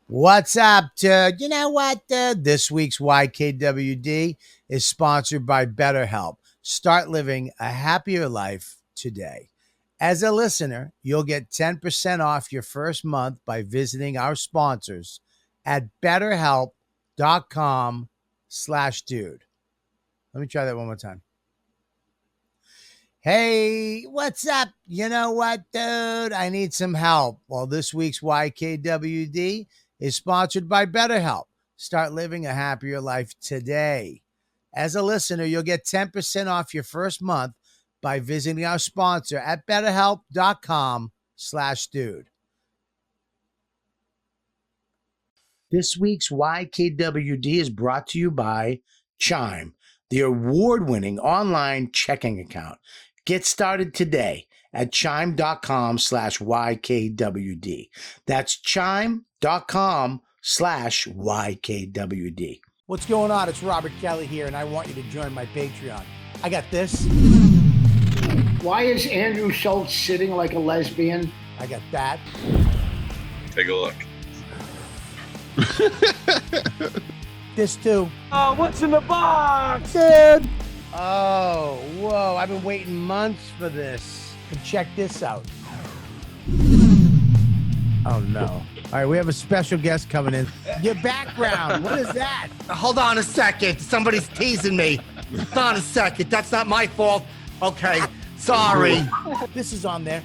What's up, dude? You know what, dude? This week's YKWD is sponsored by BetterHelp. Start living a happier life today. As a listener, you'll get 10% off your first month by visiting our sponsors at betterhelp.com/dude. Let me try that one more time. Hey, what's up? You know what, dude? I need some help. Well, this week's YKWD is sponsored by BetterHelp. Start living a happier life today. As a listener, you'll get 10% off your first month by visiting our sponsor at betterhelp.com/dude. This week's YKWD is brought to you by Chime, the award-winning online checking account. Get started today at chime.com/YKWD. That's chime.com/YKWD. What's going on? It's Robert Kelly here, and I want you to join my Patreon. I got this. Why is Andrew Schultz sitting like a lesbian? I got that. Take a look. This too. Oh, what's in the box? Dude. Oh, whoa. I've been waiting months for this. And check this out. Oh, no. All right, we have a special guest coming in. Your background, what is that? Hold on a second. Somebody's teasing me. Hold on a second. That's not my fault. Okay. Sorry. This is on there.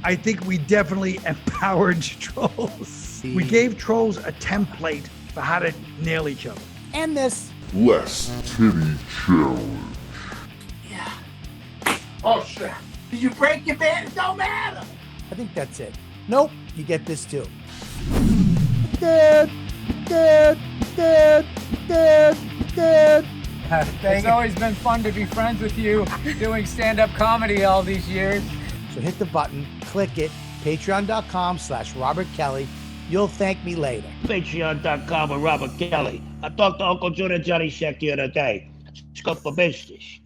I think we definitely empowered trolls. We gave trolls a template for how to nail each other. And this. Less titty challenge. Oh, shit. Did you break your bed? It don't matter. I think that's it. Nope, you get this too. It's always been fun to be friends with you doing stand-up comedy all these years. So hit the button, click it, patreon.com/Robert Kelly. You'll thank me later. Patreon.com with Robert Kelly. I talked to Uncle June and Johnny Sheck the other day. It's good for business.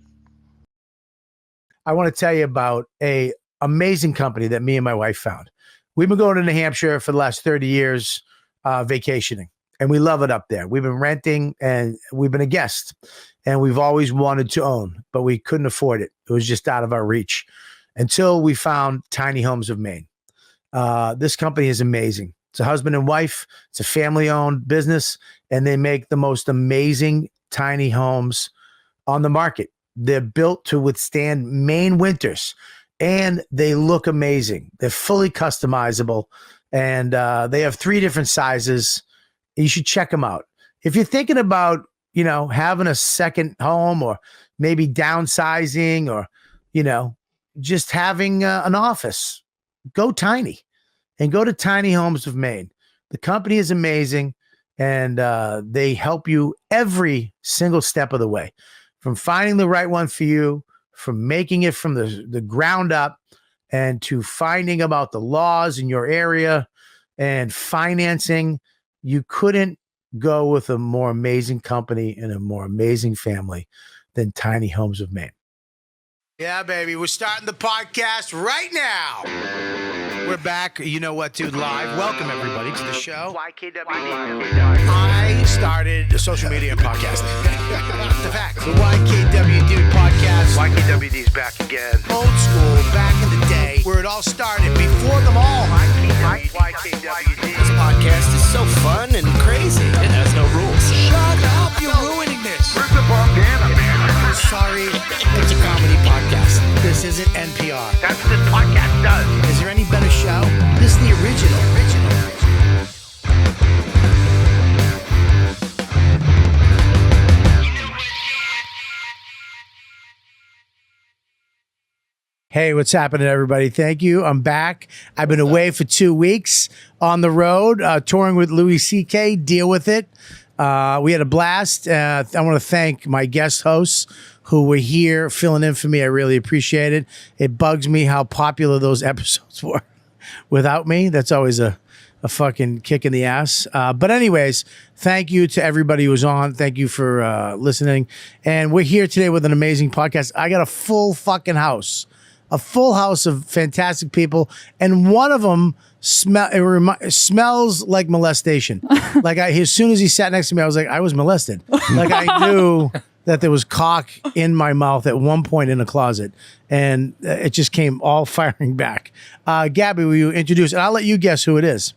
I want to tell you about a amazing company that me and my wife found. We've been going to New Hampshire for the last 30 years, vacationing, and we love it up there. We've been renting and we've been a guest, and we've always wanted to own, but we couldn't afford it. It was just out of our reach until we found Tiny Homes of Maine. This company is amazing. It's a husband and wife. It's a family-owned business, and they make the most amazing tiny homes on the market. They're built to withstand Maine winters, and they look amazing. They're fully customizable, and they have 3 different sizes. You should check them out. If you're thinking about, having a second home or maybe downsizing or, just having an office, go tiny and go to Tiny Homes of Maine. The company is amazing, and they help you every single step of the way, from finding the right one for you, from making it from the ground up, and to finding about the laws in your area and financing. You couldn't go with a more amazing company and a more amazing family than Tiny Homes of Maine. Yeah, baby. We're starting the podcast right now. We're back. You know what, dude? Live. Welcome, everybody, to the show. YKWD. I started a social media podcast. The fact. The YKWD podcast. YKWD's back again. Old school, back in the day, where it all started, before them all. YKWD. This podcast is so fun and crazy. It has no rules. Shut up. You're ruining this. Where's the bandana, man? Sorry, it's a comedy podcast. This isn't NPR. That's what this podcast does. Is there any better show? This is the original. Hey, what's happening, everybody? Thank you. I'm back. I've been away for 2 weeks on the road, touring with Louis C.K. Deal with it. We had a blast. I want to thank my guest hosts who were here filling in for me. I really appreciate it. It bugs me how popular those episodes were without me. That's always a fucking kick in the ass. But anyways, thank you to everybody who was on. Thank you for listening. And we're here today with an amazing podcast. I got a full fucking house. A full house of fantastic people. And one of them smells like molestation. Like as soon as he sat next to me, I was like, I was molested. Like I knew that there was cock in my mouth at one point in a closet, and it just came all firing back. Gabby, will you introduce? And I'll let you guess who it is.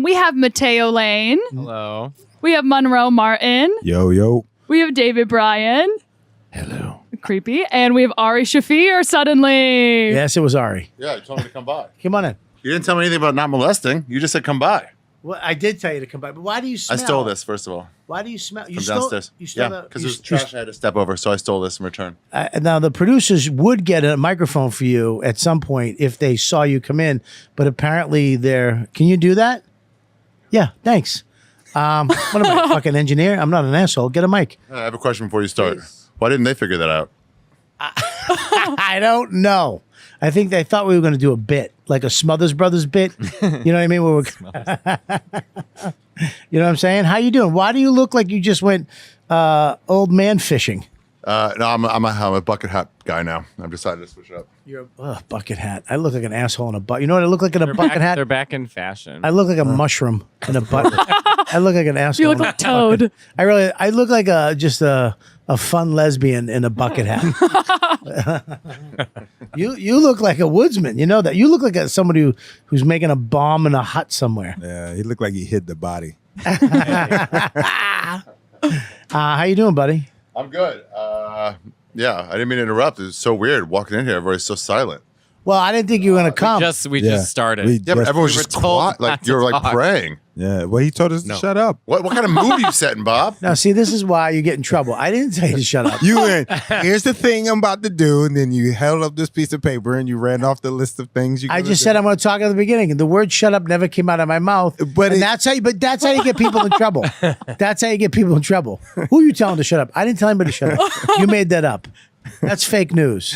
We have Matteo Lane. Hello. We have Monroe Martin. Yo. We have David Bryan. Hello. Creepy. And we have Ari Shaffir suddenly. Yes, it was Ari. Yeah, you told me to come by. Come on in. You didn't tell me anything about not molesting. You just said come by. Well, I did tell you to come by, but why do you smell? I stole this, first of all. Why do you smell? You From stole, downstairs. You stole Yeah, because there's trash I had to step over, so I stole this in return. Now, the producers would get a microphone for you at some point if they saw you come in, but apparently they're... Can you do that? Yeah, thanks. What am I, fucking engineer? I'm not an asshole. Get a mic. I have a question before you start. Why didn't they figure that out? I don't know. I think they thought we were going to do a bit, like a Smothers Brothers bit. You know what I mean? You know what I'm saying? How you doing? Why do you look like you just went old man fishing? No, I'm a bucket hat guy now. I've decided to switch it up. You're a bucket hat. I look like an asshole in a bucket. You know what I look like in a bucket hat? They're back in fashion. I look like a mushroom in a bucket. I look like an asshole. You look in a like Toad. bucket. I look like just a fun lesbian in a bucket hat. You look like a woodsman. You know that. You look like somebody who's making a bomb in a hut somewhere. Yeah, he looked like he hid the body. How you doing, buddy? I'm good. Yeah, I didn't mean to interrupt. It was so weird walking in here. Everybody's so silent. Well, I didn't think you were going to come. We just started. Yeah, but everyone's just quiet. Like you're like praying. Yeah, well, he told us to shut up. What kind of move are you setting, Bob? Now, see, this is why you get in trouble. I didn't tell you to shut up. You went, here's the thing I'm about to do, and then you held up this piece of paper and you ran off the list of things I just said I'm going to talk at the beginning. The word "shut up" never came out of my mouth. But that's how you get people in trouble. That's how you get people in trouble. Who are you telling to shut up? I didn't tell anybody to shut up. You made that up. That's fake news.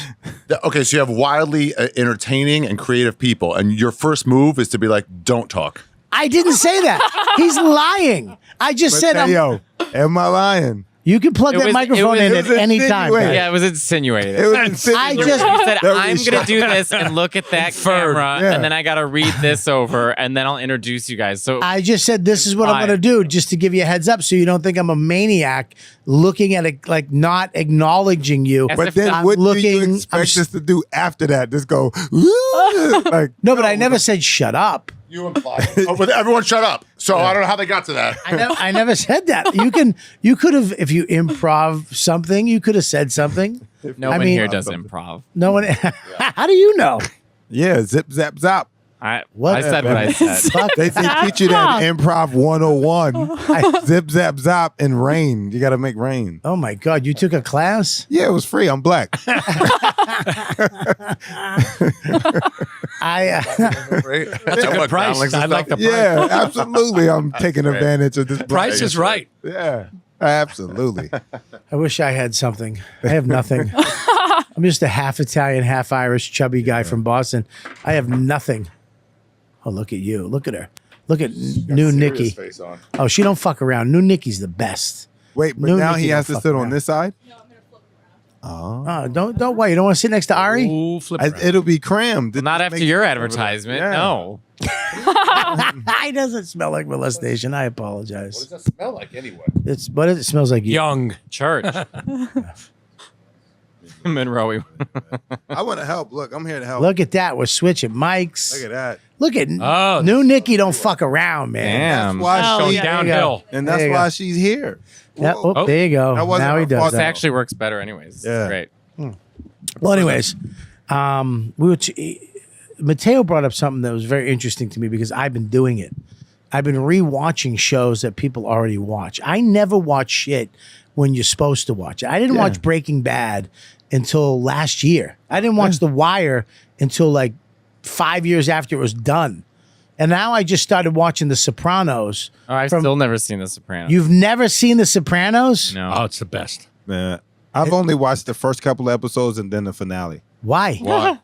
Okay, so you have wildly entertaining and creative people, and your first move is to be like, "Don't talk." I didn't say that. He's lying. I just said, yo, am I lying? You can plug that microphone in at any time. insinuated. Yeah, it was insinuated. It was insinuated. You said, That I'm was going to do this and look at that camera, yeah. and then I got to read this over, and then I'll introduce you guys. So I just said this is what I'm going to do, just to give you a heads up, so you don't think I'm a maniac looking at it, like not acknowledging you. But then what do you expect us to do after that? Just go, like, no, but I never said shut up. You implied. But everyone shut up. So I don't know how they got to that. I never said that. You could have, if you improv something, you could have said something. no one here does improv. No one. How do you know? yeah, zip, zap, zap. I said what I said. They teach you that improv 101. Zip, zap, zap, and rain. You got to make rain. Oh my God, you took a class? Yeah, it was free. I'm black. That's a good price. I like the price. Yeah, absolutely. I'm taking advantage of this. Price is right. Yeah, absolutely. I wish I had something. I have nothing. I'm just a half Italian, half Irish, chubby guy from Boston. I have nothing. Oh, look at you. Look at her. Look at new Nikki. Face on. Oh, she don't fuck around. New Nikki's the best. Wait, but New now Nikki he has don't to fuck sit around. on this side? Oh, don't wait. You don't want to sit next to Ari? Ooh, flip around. It'll be crammed. Well, not after your advertisement. Yeah. No. It doesn't smell like molestation. I What apologize. does that smell like anyway? It smells like you. Young. Church. Monroe. I want to help. Look, I'm here to help. Look at that. We're switching mics. Look at that. Look at Oh. new Nikki. Don't fuck around, man. Damn. That's why Going she, downhill. and There that's you why go. she's here. Yeah, Whoa. oh, there you go. That wasn't Now he her does fault. This that. actually works better anyways. Yeah. Great. Well, anyways, we were Matteo brought up something that was very interesting to me because I've been doing it. I've been rewatching shows that people already watch. I never watch shit when you're supposed to watch it. I didn't watch Breaking Bad until last year. I didn't watch The Wire until like 5 years after it was done. And now I just started watching The Sopranos. Oh, I've still never seen The Sopranos. You've never seen The Sopranos? No. Oh, it's the best. Man, I've only watched the first couple of episodes and then the finale. Why?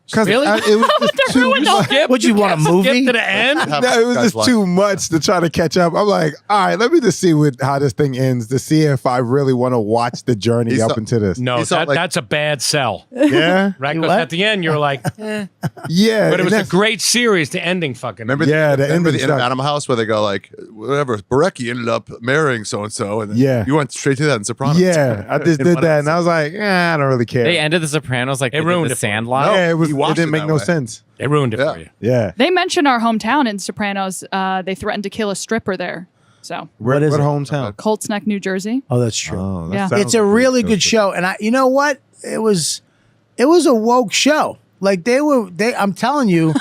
Because Really? it was just too much. Skip? Would you want a movie? Skip to the end? No, it was just too much to try to catch up. I'm like, all right, let me just see how this thing ends to see if I really want to watch the journey up into this. No, that's a bad sell. Yeah? Right? Because at the end, you're like, eh. Yeah. But it was a great series. The ending fucking. Remember the end of Animal House where they go like, whatever, Barecki ended up marrying so-and-so. And then you went straight to that in Sopranos. Yeah, I just did that. And I was like, I don't really care. They ended The Sopranos like It ruined the it. Sandlot. Yeah, it didn't make no sense. They ruined it for you. Yeah. They mention our hometown in Sopranos. They threatened to kill a stripper there. So What is hometown? Colts Neck, New Jersey. Oh, that's true. Oh, that Yeah. sounds It's a like really good show, and you know what? It was a woke show. Like I'm telling you,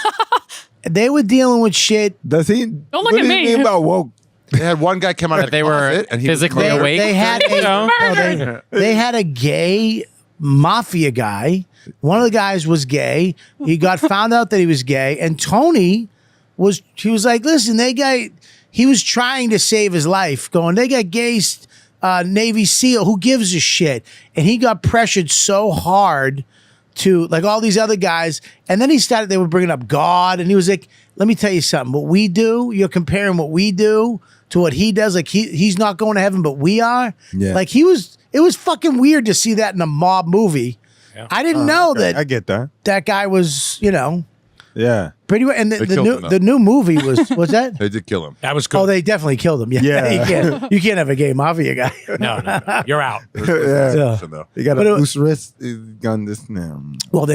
they were dealing with shit. Does he? Don't look what at do you me. mean about woke? They had one guy come out of the they were closet and he was physically murdered. awake. They had they had a gay mafia guy. One of the guys was gay. He got found out that he was gay, and Tony was like, listen, he was trying to save his life, going, they got gay Navy SEAL, who gives a shit? And he got pressured so hard to, like all these other guys, and then they were bringing up God, and he was like, let me tell you something, what we do, you're comparing what we do to what he does, like he's not going to heaven, but we are. Yeah. Like it was fucking weird to see that in a mob movie. Yeah. I didn't know that I get that. that guy was, Yeah. pretty well. And They killed him, though. the new movie was that? They did kill him. That was good. Oh, they definitely killed him. Yeah, Yeah. you can't have a gay mafia guy. No. You're out. Yeah. Though. You got But a it- loose wrist gun this now. Well,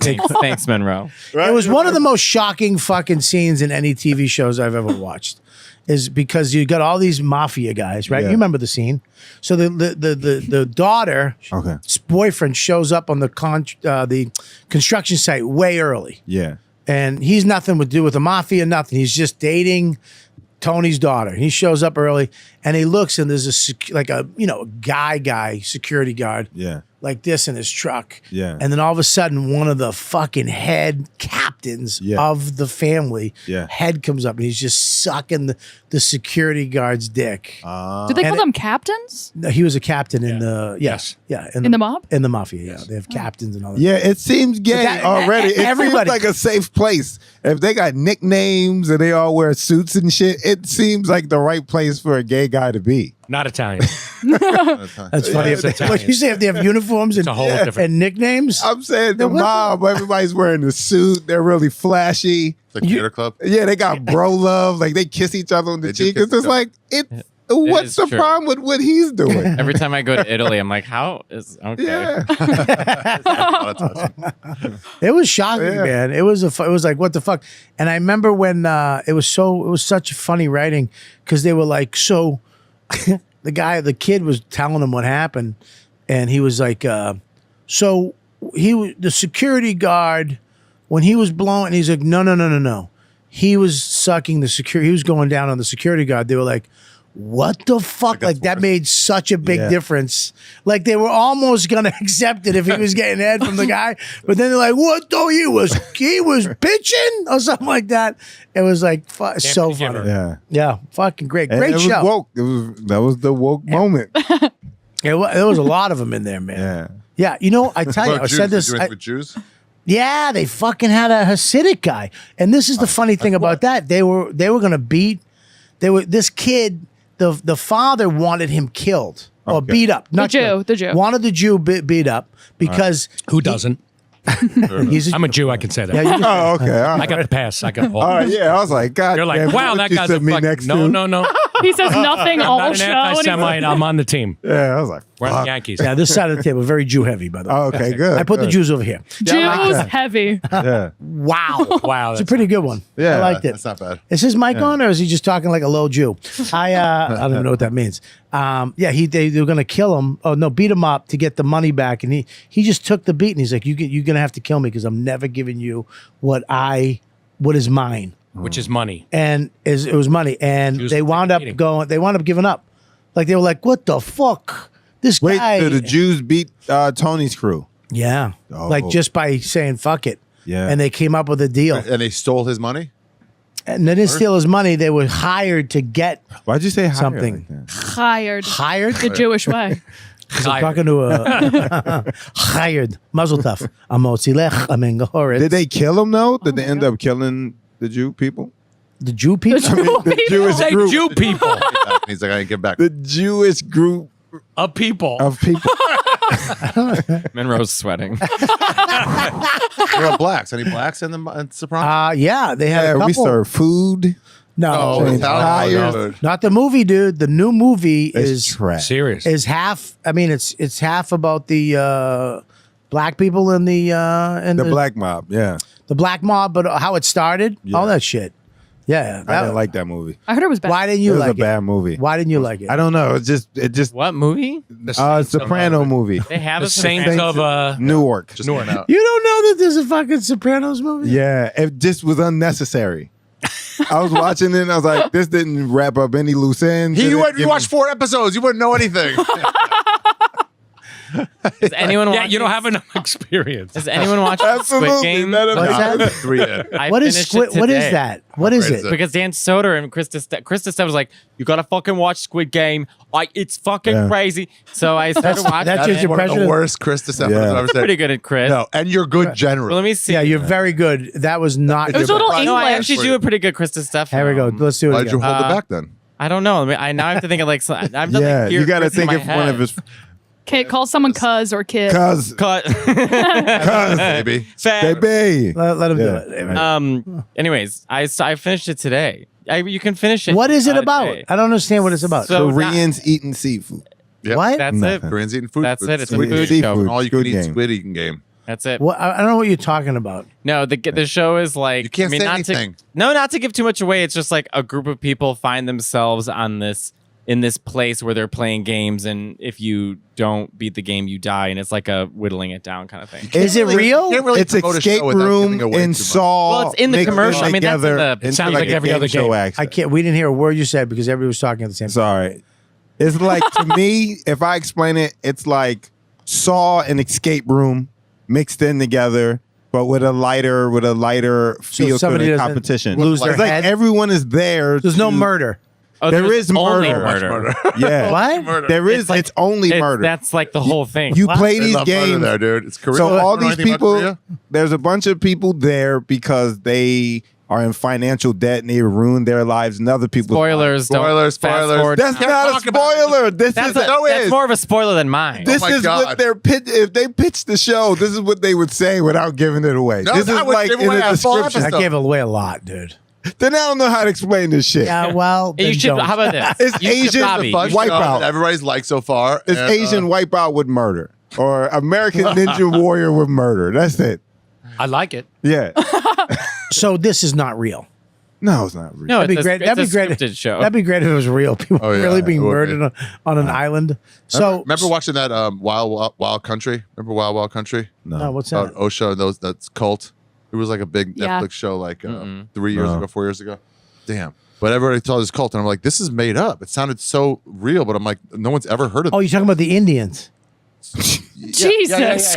Thanks, Monroe. it was one of the most shocking fucking scenes in any TV shows I've ever watched. Is because you got all these mafia guys, right? Yeah. You remember the scene. So the daughter's boyfriend shows up on the construction site way early. Yeah. And he's nothing to do with the mafia, nothing. He's just dating Tony's daughter. He shows up early and he looks and there's a guy security guard Yeah. like this in his truck. Yeah. And then all of a sudden one of the fucking head captains of the family head comes up and he's just sucking the security guard's dick. Did they call them captains? No, he was a captain in the In the mob? In the mafia, yeah. They have captains and all that. Yeah, it seems gay already. It everybody- seems like a safe place. If they got nicknames and they all wear suits and shit, it seems like the right place for a gay guy to be. Not Italian. That's funny. What you say if they have uniforms and, a whole different- and nicknames? I'm saying the mob, everybody's wearing a suit. They're really flashy. It's like theater club. Yeah, they got bro love. Like they kiss each other on the cheek. It's just like, what's is the true. problem with what he's doing? Every time I go to Italy, I'm like, how is okay? Yeah. It was shocking, man. It was like, what the fuck? And I remember when it was such funny writing because they were like, so the kid was telling him what happened, and he was like, so the security guard when he was blown, and he's like, no. He was sucking the security. He was going down on the security guard. They were like, what the fuck? Like that made such a big difference. Like they were almost gonna accept it if he was getting head from the guy, but then they're like, "What though? He was bitching or something like that." It was like so funny. Yeah, fucking great, And great it was show. woke. That was the woke moment. There was a lot of them in there, man. Yeah, I tell you, I said this. With Jews? Yeah, they fucking had a Hasidic guy, and this is the funny thing about that. They were gonna beat. This kid. The father wanted him killed or beat up. Not The Jew. Wanted the Jew beat up because Who doesn't? I'm a Jew. I can say that. Yeah, Oh, okay. All right. I got the pass. I got the All right, yeah. I was like, God, You're like, damn, wow, what that you guy's sent a me fucking. next No, to? no. He says nothing I'm all not an show. anti-Semite. I'm on the team. Yeah, I was like, We're on fuck. the Yankees. Yeah, this side of the table, very Jew heavy, by the way. Oh, okay, good. I put the Jews over here. Jews heavy. Yeah. Wow. Wow, It's a pretty good one. Yeah, I liked it. That's not bad. Is his mic on or is he just talking like a low Jew? I don't even know what that means. They were going to kill him. Oh, no, beat him up to get the money back. And he just took the beat and he's like, you're going to have to kill me because I'm never giving you what is mine. Which is money. And it was money. And Jews they wound up giving up. Like they were like, what the fuck? This Wait, guy. so the Jews beat Tony's crew. Yeah. Oh. Like just by saying fuck it. Yeah. And they came up with a deal. And they stole his money? And they didn't steal his money. They were hired to get Why'd you say something. Like that? Hired. Hired? The Jewish way. 'Cause I'm talking to a hired muzzle tough. Did they kill him though? Did they end up killing the Jew people? The Jew people? The Jewish Say group. Jew people. He's like, I ain't get back. The Jewish group Of people. of people. Monroe's sweating. What about blacks? Any blacks in the Sopranos? Yeah, they had a Yeah, couple. we serve food. No, Oh, Change Italian tires. food. not the movie, dude. The new movie It's is trash. Serious. is half. I mean, it's half about the black people in the The black mob. Yeah, the black mob, but how it started, Yeah. all that shit. Yeah, I didn't like that movie. I heard it was bad. Why didn't It you was like a bad movie. Why didn't you like it? I don't know. It just. What movie? Soprano movie. They have The a Saints of Newark. Just came out. You don't know that there's a fucking Sopranos movie? Yeah, it just was unnecessary. I was watching it and I was like, this didn't wrap up any loose ends. You Didn't watched 4 episodes. You wouldn't know anything. Does anyone watch? Yeah, you don't have enough experience. Does anyone watch Squid Absolutely. Game? None of What's it. that? 3 in. I What is finished Squid? it What is today. that? What is great it? is it? Because Dan Soder and Krista was like, "You gotta fucking watch Squid Game. Like, it's fucking Yeah. crazy." So I started watching. that's it. just your One of impression the of- worst Chris DeStefano Yeah. I've ever said. Pretty good at Chris. No, and you're good Well, generally. let me see. Yeah, you're very good. That was not. It was a little No, I English. actually do a pretty good Krista stuff. Here we go. Let's do it Why'd you again. hold it back then? I don't know. I now have to think of like. I'm Yeah, you got to think of one of his Okay, call someone cuz or kid. cuz. Cut. Maybe. Baby. Let him do Yeah. it. Anyways, I finished it today. You can finish it. What is it about? today. I don't understand what it's about. So- Koreans eating seafood. Yep. What? That's it. Nothing. Koreans eating food. That's it. It's a Squid food Game. show. All you can Squid eat Game. squid eating game. That's it. What? I don't know what you're talking about. No, the show is like You can't say not anything. not to give too much away. It's just like a group of people find themselves in this place where they're playing games, and if you don't beat the game, you die, and it's like a whittling it down kind of thing. Is it real? You can't really It's promote a show escape without room giving away in too much. Saw. Well, it's in the mixed commercial. I mean, that's in together the- into sounds like every a other game show game. action. I can't. We didn't hear a word you said because everybody was talking at the same time. Sorry. It's like, to me, if I explain it, it's like Saw and escape room mixed in together, but with a lighter feel to somebody the doesn't competition. lose their it's like head? everyone is there. There's no to- murder. Oh, There there's is only murder. Yeah. What? There is. It's like- it's only murder. That's like the whole thing. You play They these love murder games. there, dude. It's Korea. So You all don't know these anything about people, Korea? there's a bunch of people there because they are in financial debt and they ruined their lives and other people's Spoilers. don't Spoilers, fast spoilers. forward. That's Can't not a talk about it. spoiler. This That's, is that's more of a spoiler than mine. this Oh my is God. what their pitch. If they pitched the show, this is what they would say without giving it away. No, this is that would like give in away a a full description. I episode. gave away a lot, dude. Then I don't know how to explain this shit. Yeah, well, you then should. don't. How about this? It's You should Asian Bobby, Fun you Wipeout. show that everybody's liked so far. It's and, Asian wipeout with murder or American Ninja Warrior with murder. That's it. I like it. Yeah. So this is not real. No, it's not real. No, That'd be it's great. A, That'd it's be a great. scripted show. That'd be great if it was real. People Oh, yeah, really being it would murdered on an island. So remember watching that Wild Country? Remember Wild Country? no, what's About that? OSHA and that's cult. It was like a big Yeah. Netflix show like 3 years No. ago, 4 years ago. Damn. But everybody told this cult, and I'm like, this is made up. It sounded so real, but I'm like, no one's ever heard of Oh, it. you're talking about the Indians? Jesus.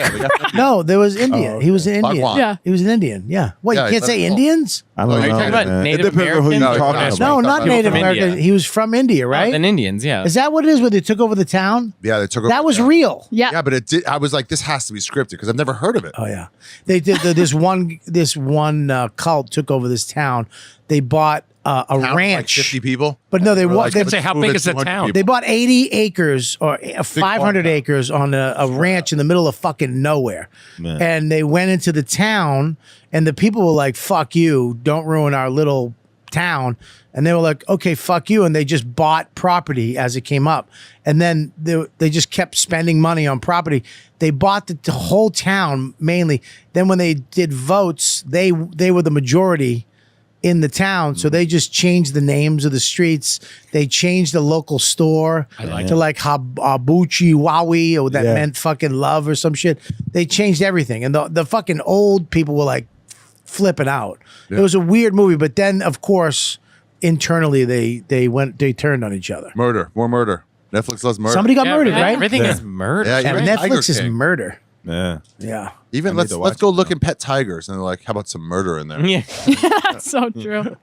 No, there was India. Oh, He was an Indian. Bhagwan. Yeah. He was an Indian. Yeah. What? Yeah, you can't he say let it go. Indians? I don't Oh, know. you're talking about man. Native it depends on who Americans? you're No, talking it's about. No, not People Native from American. India. He was from India, right? Than Indians, yeah. Is that what it is? Where they took over the town? Yeah, they took over. That was yeah. real. Yeah. Yeah, but it did. I was like, this has to be scripted because I've never heard of it. Oh yeah, they did. This one cult took over this town. They bought a Town of, like, ranch, 50 people. but no, they Or, wa- like, they, Say, how big is the 200 town? people. they bought 80 acres or 500 farm. acres on a ranch in the middle of fucking nowhere, Man. and they went into the town, and the people were like, "Fuck you! Don't ruin our little town." And they were like, "Okay, fuck you!" And they just bought property as it came up, and then they just kept spending money on property. They bought the whole town mainly. Then when they did votes, they were the majority in the town, so they just changed the names of the streets. They changed the local store to like Habuchi Wawi, or that Yeah. meant fucking love or some shit. They changed everything, and the fucking old people were like flipping out. It was a weird movie, but then of course internally they turned on each other. Murder, more murder. Netflix loves murder. Somebody got murdered, right? Everything Yeah. is murder. Yeah, And even Tiger Netflix is King. murder. Yeah. Yeah. Even I need let's to let's watch go it look now. in pet tigers, and they're like, how about some murder in there? Yeah. That's so true.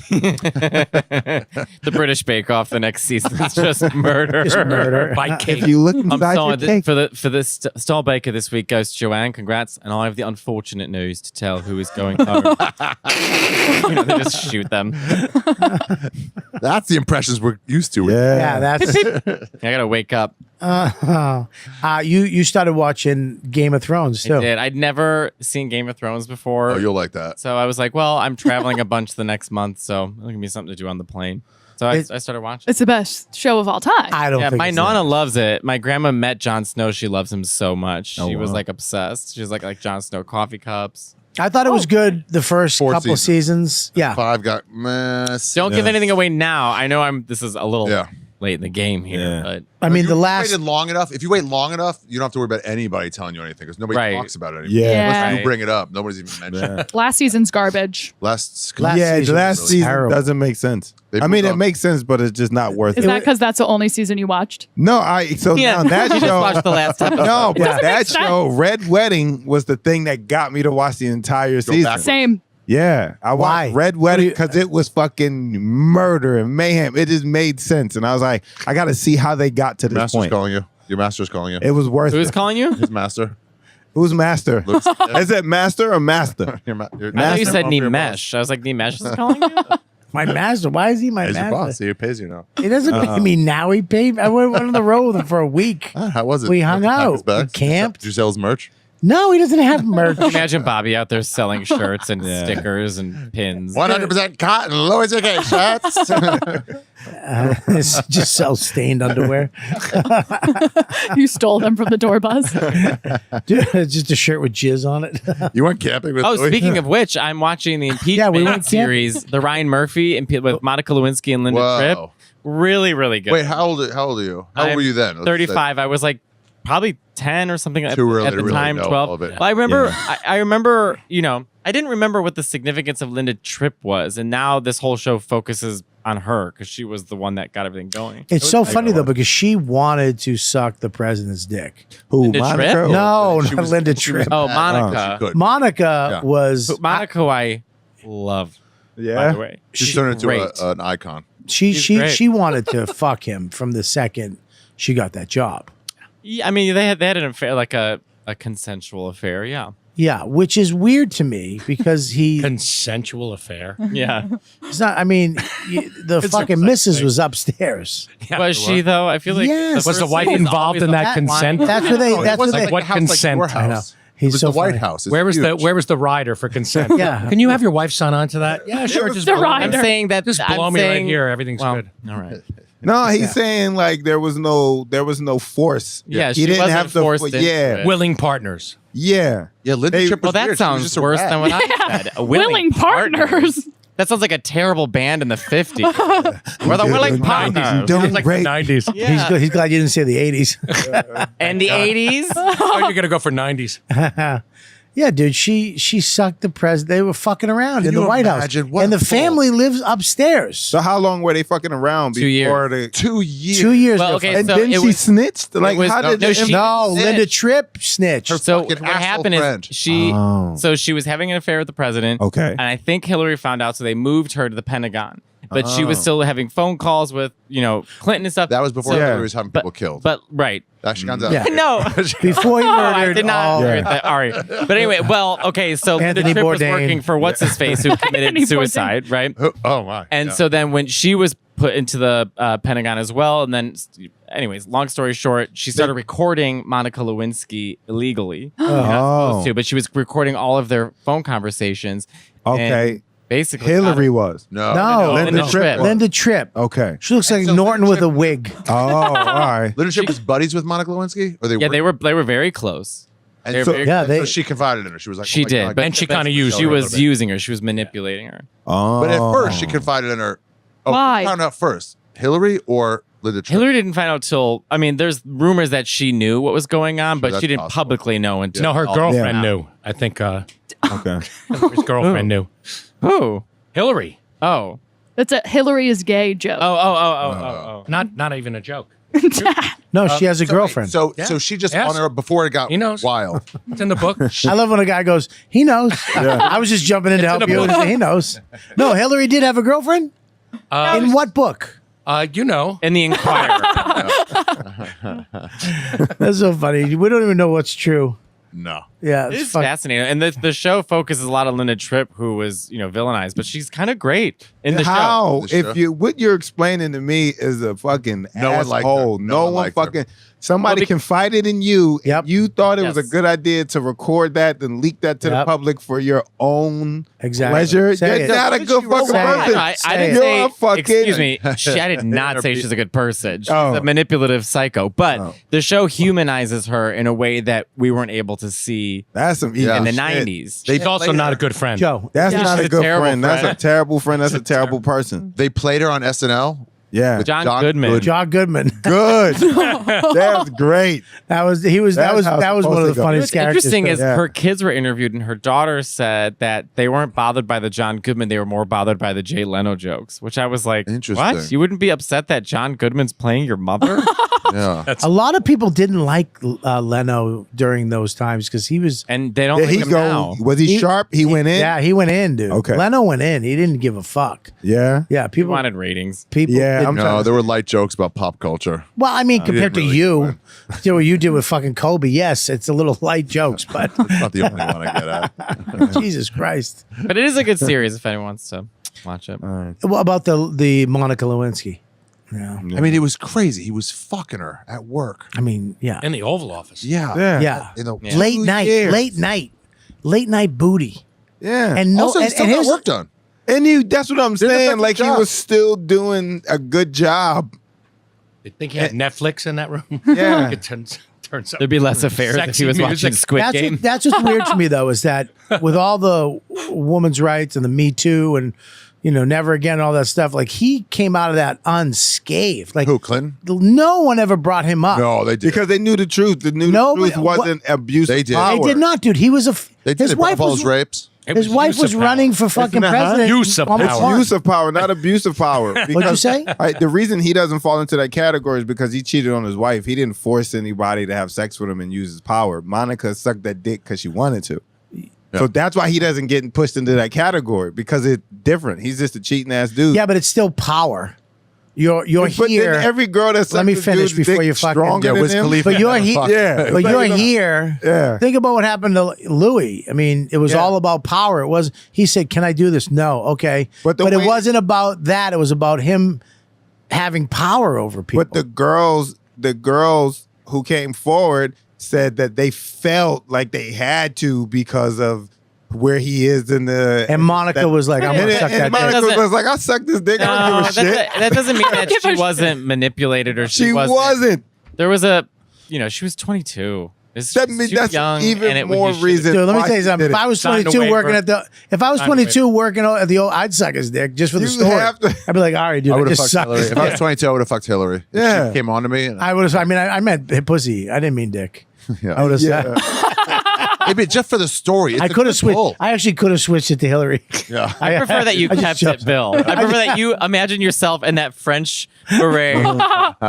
The British Bake Off the next season is just murder. Just murder. By cake. If you look inside your cake. For the stall baker this week goes to Joanne. Congrats, and I have the unfortunate news to tell who is going home. They just shoot them. That's the impressions we're used to. Yeah, that's. I gotta wake up. You started watching Game of Thrones too. I did. I'd never seen Game of Thrones before. Oh, you'll like that. So I was like, well, I'm traveling a bunch the next month, so it'll give me something to do on the plane. So I started watching. It's the best show of all time. I don't. Yeah, think my it's nana loves it. My grandma met Jon Snow. She loves him so much. Oh, She was wow. like obsessed. She was like Jon Snow coffee cups. I thought it was good the first Four couple of seasons. Yeah. 5 got mess. Don't give anything away now. I know this is a little Yeah. late in the game here, Yeah. but I mean, the You last. waited long enough. If you wait long enough, you don't have to worry about anybody telling you anything because nobody Right. talks about it anymore. Yeah. Unless Right. you bring it up, nobody's even mentioned it. Last season's garbage. Last Yeah, the season last was season terrible. doesn't make sense. They I mean, moved it on. makes sense, but it's just not worth Is it. that because that's the only season you watched? No, so yeah, now that you just show. watched the last episode. No, but doesn't that make show, Red Wedding, was the thing that got me to watch the entire season. backwards. Same. Yeah, I Why? watched Red Wedding because it was fucking murder and mayhem. It just made sense, and I was like, I got to see how they got to this Master's point. calling you. Your master's calling you. It was worth Who's it. calling you? His master. Who's master? Luke's- Is it master or master? your I thought you Master said of your Nimesh. I was like, Nimesh is calling you? My master. Why is he my He's your boss. master? He pays you now. He doesn't pay me now. He paid me. I went on the road with him for a week. How was it? We hung Pack out. his bags? We camped. Did you sell his merch? No, he doesn't have merch. Imagine Bobby out there selling shirts and stickers and pins. 100% cotton, low education shirts. It's just sells stained underwear. You stole them from the door bus. Dude, it's just a shirt with jizz on it. You went camping with Oh, Louis? speaking of which, I'm watching the impeachment we went series, the Ryan Murphy with Monica Lewinsky and Linda Whoa. Tripp. Really, really good. Wait, how old are you? How old I'm were you then? Let's 35. I was like probably 10 or something Too early at to the really time. know 12. all of it. Well, I remember. I remember. I didn't remember what the significance of Linda Tripp was, and now this whole show focuses on her because she was the one that got everything going. It's so funny though because she wanted to suck the president's dick. Who? Linda Monica? Tripp? No, She not was- Linda she was Tripp. Oh, bad. Monica. She could. Monica Yeah. was But Monica, who I love. By Yeah. the way, She's turned into great. an icon. She's great. she wanted to fuck him from the second she got that job. Yeah, I mean, they had an affair, like a consensual affair. Yeah. Yeah, which is weird to me because Consensual affair. Yeah. it's not. I mean, the fucking missus was upstairs. Was she though? I feel like Yes. Was the first wife season's involved always in that on- consent? That's where they. No, it That's where wasn't they. like what a house like consent? your I know. house. He's It was so the White funny. House. It's Where was huge. the rider for consent? Yeah. Can you have your wife sign on to that? Yeah, sure. Just The blow me. rider. I'm saying that. Just blow I'm me right saying- here. Everything's well, good. All right. No, he's saying like there was no force. Yeah, he she didn't wasn't have to. forced into Yeah, it. Willing partners. yeah. Yeah, Linda They- Tripp was Well, that weird. She was sounds just a worse rat. than what I said. Willing partners. That sounds like a terrible band in the 50s. We're the Willing Partners. Don't It's like rape. the 90s. Yeah. He's good. He's glad you didn't say the 80s. And the 80s. Oh, you're going to go for 90s. Yeah, dude. She sucked the president. They were fucking around in you the White House, imagine what and the bull? family lives upstairs. So how long were they fucking around 2 years. before they? 2 years. 2 years. Well, they okay, fucked. And so then it she was- snitched. Like was- how no, did no, they- she- No, snitched. Linda Tripp snitched. So fucking what happened friend. is she Oh. so she was having an affair with the president. Okay. And I think Hillary found out, so they moved her to the Pentagon. But she was still having phone calls with, Clinton and stuff. That was before So- Hillary was having people killed. But right. That she got that. Yeah. No. Before he No, I murdered did not all. agree with that. Ari. But anyway, well, okay, so Linda Anthony Tripp was Bourdain. working for what's his face who committed Anthony suicide, right? Oh my. And Yeah. so then when she was put into the Pentagon as well, and then, anyways, long story short, she started recording Monica Lewinsky illegally. You're not supposed to, but she was recording all of their phone conversations. Okay. And basically, Hillary was. No, Linda Tripp. Linda Tripp. Okay. She looks like so Norton Linda with a Tripp- wig. Oh, all right. Linda Tripp was buddies with Monica Lewinsky, or Yeah, they were very close. And They were so, very Yeah, so she confided in her. She was like, She oh my did, God, but And she kinda used She her a was little bit. using her. She was manipulating her. Oh. But at first, she confided in her. Oh, Why? who found out first, Hillary or Linda Tripp? Hillary didn't find out till. I mean, there's rumors that she knew what was going on, but that's she didn't possible. publicly know until. No, her all- girlfriend Yeah. knew. I think Okay. Hillary's girlfriend knew. Who? Hillary. Oh. That's a Hillary is gay joke. Oh. Not even a joke. No, she has a girlfriend. So she just on her before it got wild. It's in the book. I love when a guy goes, he knows. I was just jumping in to help you. He knows. No, Hillary did have a girlfriend? In what book? You know. In the Inquirer. That's so funny. We don't even know what's true. No. Yeah, it's fascinating. And the show focuses a lot on Linda Tripp, who was, villainized, but she's kind of great in the show. If what you're explaining to me is a fucking asshole. No one fucking somebody confided in you. Yep. You thought it was a good idea to record that and leak that to the public for your own pleasure. You're not a good fucking person. I didn't say, excuse me, I did not say she's a good person. She's a manipulative psycho. But the show humanizes her in a way that we weren't able to see in the 90s. She's also not a good friend. Joe, that's not a good friend. That's a terrible friend. That's a terrible person. They played her on SNL. Yeah, with John Goodman. John Goodman. Good. That's great. That was one of the funniest characters. Interesting is her kids were interviewed, and her daughter said that they weren't bothered by the John Goodman; they were more bothered by the Jay Leno jokes. Which I was like, "What? You wouldn't be upset that John Goodman's playing your mother?" Yeah, a lot of people didn't like Leno during those times because he was, and they don't like him now. Was he sharp? He went in. Yeah, he went in, dude. Okay, Leno went in. He didn't give a fuck. Yeah, people wanted ratings. People, no, there were light jokes about pop culture. Well, I mean, compared to you, what you did with fucking Kobe, yes, it's a little light jokes, but not the only one I get at. Jesus Christ! But it is a good series if anyone wants to watch it. What about the Monica Lewinsky? Yeah. I mean, it was crazy. He was fucking her at work. I mean, yeah. In the Oval Office. Yeah. In the late night booty. Yeah. And also, he still got work done. And that's what I'm saying. Like he was still doing a good job. You think he had Netflix in that room? Yeah. It turns out there'd be less affairs if he was watching Squid Game. That's what's weird to me though, is that with all the women's rights and the Me Too and Never Again, all that stuff, like he came out of that unscathed. Like who, Clinton? No one ever brought him up. No, they did. Because they knew the truth. The truth wasn't abuse. They did. They did not, dude. He was his wife was rapes. His wife was running for fucking president. Use of power. Use of power, not abuse of power. What'd you say? The reason he doesn't fall into that category is because he cheated on his wife. He didn't force anybody to have sex with him and use his power. Monica sucked that dick because she wanted to. So that's why he doesn't get pushed into that category, because it's different. He's just a cheating ass dude. Yeah, but it's still power. You're but here. Then every girl that's let me finish before you fucking. Wiz Khalifa. But you're here. But you're here. Yeah. Think about what happened to Louis. I mean, it was all about power. It was. He said, "Can I do this?" No. Okay. But it wasn't about that. It was about him having power over people. But the girls who came forward said that they felt like they had to because of where he is in the. And Monica was like, "I'm gonna suck that dick." Monica was like, "I suck this dick. I don't give a shit." That doesn't mean that she wasn't manipulated or she wasn't. There was she was 22. That's young, even more reason. Dude, let me tell you something. If I was 22 working at the old, I'd suck his dick just for the story. I'd be like, all right, dude, I just sucked his dick. If I was 22, I would have fucked Hillary. Yeah. She came on to me. And I would have. I mean, I meant pussy. I didn't mean dick. Yeah. I would have said. Maybe just for the story. I could have switched. I actually could have switched it to Hillary. Yeah. I prefer that you kept it, Bill. I prefer that you imagine yourself in that French beret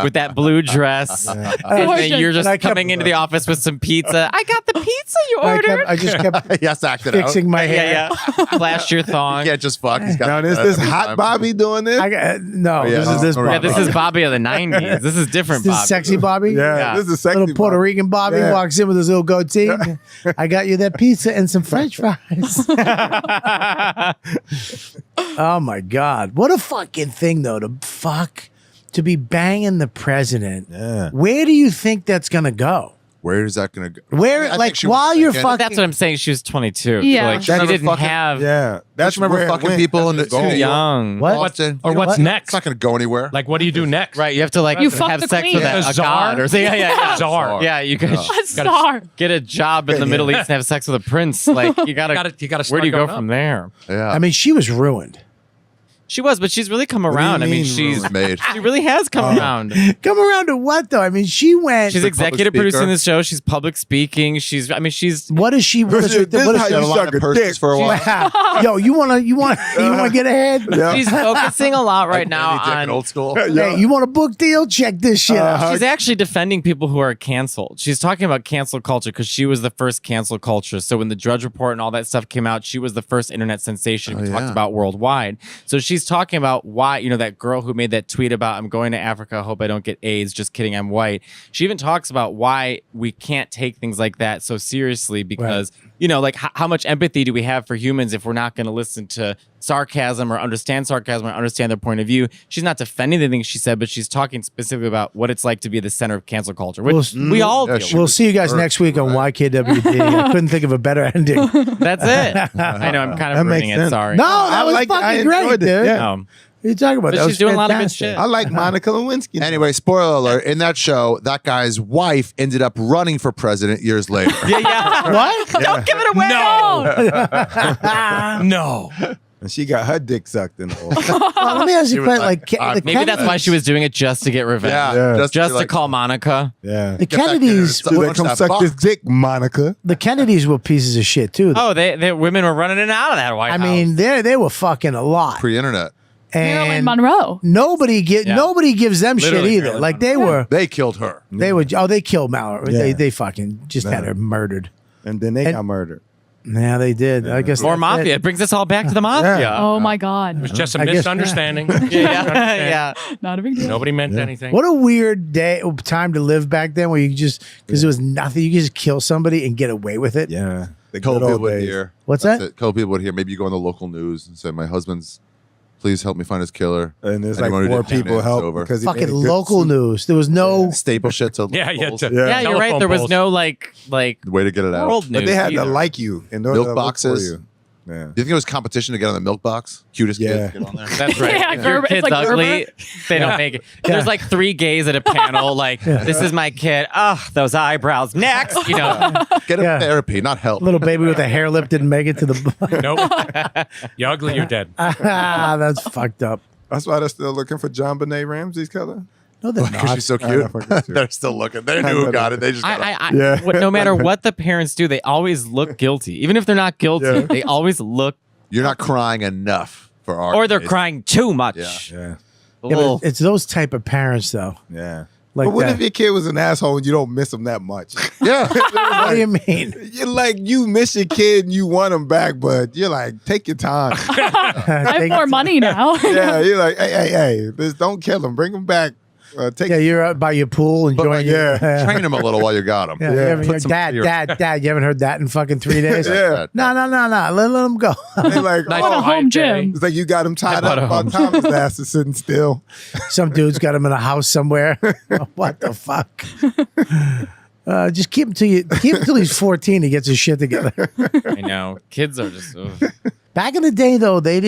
with that blue dress. And then you're just coming into the office with some pizza. I got the pizza you ordered. I just kept acted fixing my hair. Yeah. Flashed your thong. You can't just fuck. He's got now, is this hot Bobby doing this? This is this Bobby. Yeah, this is Bobby of the 90s. This is different This Bobby. is sexy Bobby? Yeah, this is sexy Little Puerto Rican Bobby walks in with his little goatee. I got you that pizza and some French fries. Oh my God. What a fucking thing though, to be banging the president. Yeah. Where do you think that's gonna go? Where is that going to go? Where, like, while you're fucking. That's what I'm saying. She was 22. Yeah. So, like, she didn't have. Yeah. That's remember fucking people in the Too young. What? Austin. Or what's next? It's not going to go anywhere. Like, what do you do next? Right. You have to, like, You have fuck the sex queen. with a god or something. Yeah. Czar. Yeah, you could A star. get a job in the Middle East and have sex with a prince. Like, you gotta You gotta where do you go start from going there? Yeah. I mean, she was ruined. She was, but she's really come around. I mean, she really has come around. Come around to what though? I mean, she went. She's executive producing the show. She's public speaking. She's. What is she? What is her? This What is is how you suck a dick for a while. Yo, you wanna get ahead? She's focusing a lot right now on old school. Hey, you want a book deal? Check this shit out. She's actually defending people who are canceled. She's talking about cancel culture because she was the first cancel culture. So when the Drudge Report and all that stuff came out, she was the first internet sensation we talked about worldwide. So she's talking about why, that girl who made that tweet about I'm going to Africa, hope I don't get AIDS. Just kidding, I'm white. She even talks about why we can't take things like that so seriously because, like how much empathy do we have for humans if we're not going to listen to sarcasm or understand their point of view. She's not defending the things she said, but she's talking specifically about what it's like to be the center of cancel culture, which we all do. We'll see you guys next week on YKWD. I couldn't think of a better ending. That's it. I know, I'm kind of ruining it. Sorry. No, that was fucking great, dude. Yeah. What are you talking about? But she's doing a lot of good shit. I like Monica Lewinsky. Anyway, spoiler alert, in that show, that guy's wife ended up running for president years later. Yeah. What? Don't give it away. No. And she got her dick sucked in the hole. Well, let me ask you a question. Like, the Maybe that's why she was doing it just to get revenge. Yeah. Just to call Monica. Yeah. The Kennedys. Come suck this dick, Monica. The Kennedys were pieces of shit too. Oh, they women were running in and out of that White House. I mean, they were fucking a lot. Pre-internet. Marilyn And Monroe. nobody gives them shit Literally either. Marilyn Like They killed her. they killed Mallory. Yeah. They fucking just had her murdered. And then they got murdered. Yeah, they did. I guess More that's mafia. it. It brings us all back to the mafia. Oh my God. It was just a I guess- misunderstanding. Yeah. Not a big deal. Nobody meant anything. What a weird time to live back then, where you just because there was nothing, you could just kill somebody and get away with it. Yeah. The Couple good people old would days. hear. What's That's that? it. Couple people would hear. Maybe you go on the local news and say, "My husband's. Please help me find his killer." And there's like Anyone who 4 didn't people it's help over. because he made Fucking a good local suit. news. There was no. Staple shit to Yeah, yeah. polls. Yeah, you're right. Telephone There was poles. no like The way to get it out. world news. But they had either. to like you in order Milk to look for boxes. you. Yeah. Do you think it was competition to get on the milk box? Cutest Yeah. kid to get on there. That's right. Yeah, If your Gerber- it's kid's like ugly, they don't make it. There's like 3 gays at a panel. Like, this is my kid. Oh, those eyebrows. Next, Get a Yeah. therapy, not help. Little baby with a hair lip didn't make it to the. Nope. You're ugly, you're dead. That's fucked up. That's why they're still looking for John Benet Ramsey's color. No, they're Because not. she's so I know, cute. fucking cute. They're still looking. They knew who got it. They just got it. Yeah. No matter what the parents do, they always look guilty. Even if they're not guilty, Yeah. they always look, You're not crying enough for our or they're kids. crying too much. Yeah. Yeah. A Yeah, little- but it's those type of parents though. Yeah. Like but what that. if your kid was an asshole and you don't miss him that much? Yeah. What do you mean? You're like, you miss your kid and you want him back, but you're like, take your time. I have more money now. Yeah, you're like, hey, just don't kill him. Bring him back. Take Yeah, you're out by your pool enjoying your. Train him a little while you got him. Yeah, Yeah. you haven't- Put your some dad, fear. dad. You haven't heard that in fucking 3 days. Yeah. No. Let him go. They're like, Nice What a oh, home gym. it's like you got him tied bought up a about home. time his ass is sitting still. Some dude's got him in a house somewhere. What the fuck? Just keep him till he's 14. He gets his shit together. I know. Kids are just. Ugh. Back in the day, though, they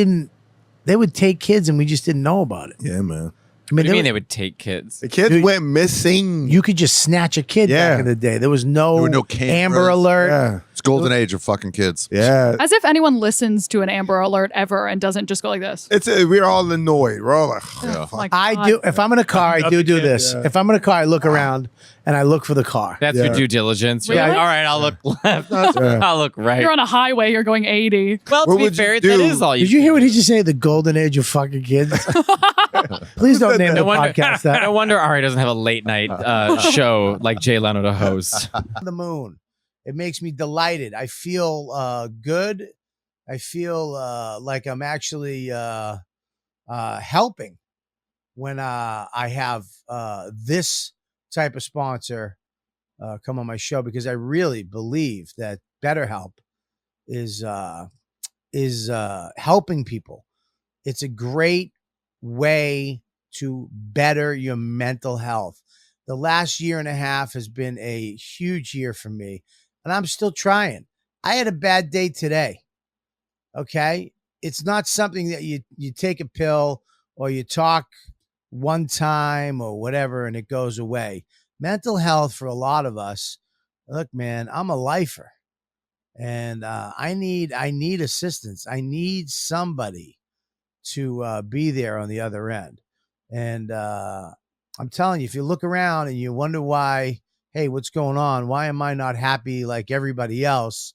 would take kids and we just didn't know about it. Yeah, man. I What do you mean they they would take kids? The kids Dude, went missing. you could just snatch a kid Yeah. back in the day. There was no, There were no cameras. Amber Alert. Yeah. It's golden age of fucking kids. Yeah. As if anyone listens to an Amber Alert ever and doesn't just go like this. We're all annoyed. We're all like, Yeah. My I God. do. If I'm in a car, I do this. yeah. If I'm in a car, I look around and I look for the car. That's Yeah. your due diligence. You're Really? like, all right, I'll look left. Yeah. I'll look right. You're on a highway, you're going 80. Well, What to be would you fair, do? that is all you. Did you hear what he just say? The golden age of fucking kids. Please don't name the No wonder, podcast that. no wonder Ari doesn't have a late night show like Jay Leno to host. The moon. It makes me delighted. I feel good. I feel like I'm actually helping when I have this type of sponsor come on my show, because I really believe that BetterHelp is helping people. It's a great way to better your mental health. The last year and a half has been a huge year for me, and I'm still trying. I had a bad day today. Okay. It's not something that you take a pill or you talk one time or whatever and it goes away. Mental health for a lot of us. Look, man, I'm a lifer and I need assistance. I need somebody to be there on the other end. And I'm telling you, if you look around and you wonder why, hey, what's going on? Why am I not happy like everybody else?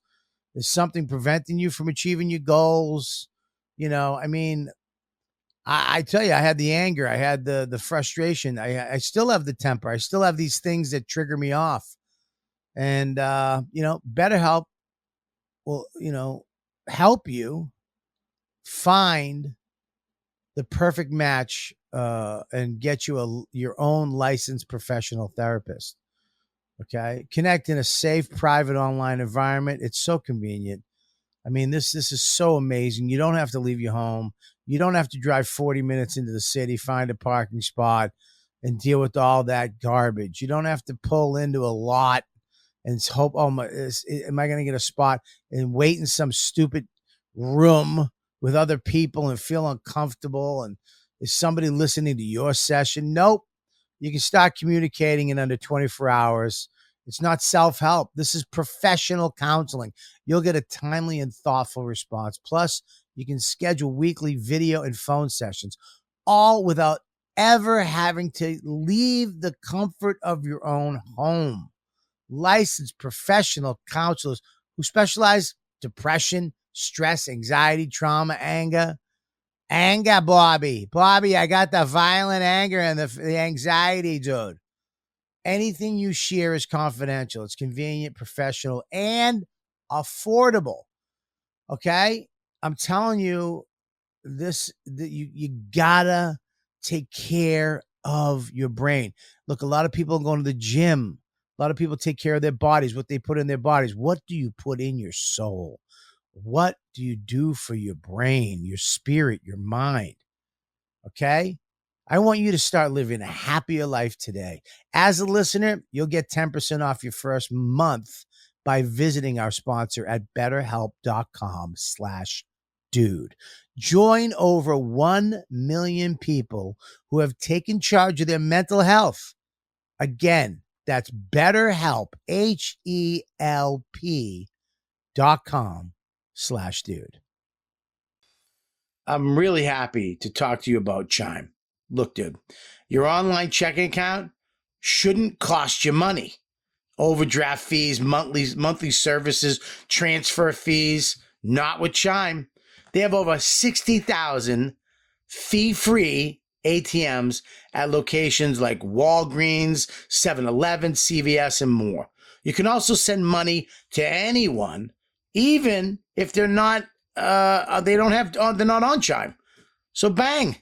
Is something preventing you from achieving your goals? You know, I mean, I tell you, I had the anger, I had the frustration, I still have the temper, I still have these things that trigger me off. And you know, BetterHelp will, you know, help you find the perfect match and get you your own licensed professional therapist. Okay, connect in a safe, private online environment. It's so convenient. I mean, this is so amazing. You don't have to leave your home. You don't have to drive 40 minutes into the city, find a parking spot, and deal with all that garbage. You don't have to pull into a lot and hope, am I going to get a spot, and wait in some stupid room with other people and feel uncomfortable. And is somebody listening to your session? Nope. You can start communicating in under 24 hours. It's not self-help. This is professional counseling. You'll get a timely and thoughtful response. Plus, you can schedule weekly video and phone sessions, all without ever having to leave the comfort of your own home. Licensed professional counselors who specialize in depression, stress, anxiety, trauma, anger. Anger, Bobby. Bobby, I got the violent anger and the anxiety, dude. Anything you share is confidential. It's convenient, professional, and affordable. Okay? I'm telling you, you gotta take care of your brain. Look, a lot of people are going to the gym. A lot of people take care of their bodies, what they put in their bodies. What do you put in your soul? What do you do for your brain, your spirit, your mind? Okay? I want you to start living a happier life today. As a listener, you'll get 10% off your first month by visiting our sponsor at betterhelp.com/dude. Join over 1 million people who have taken charge of their mental health. Again, that's BetterHelp, HELP.com/dude. I'm really happy to talk to you about Chime. Look, dude, your online checking account shouldn't cost you money. Overdraft fees, monthly services, transfer fees, not with Chime. They have over 60,000 fee-free ATMs at locations like Walgreens, 7-Eleven, CVS, and more. You can also send money to anyone, even if they're not they're not on Chime. So bang.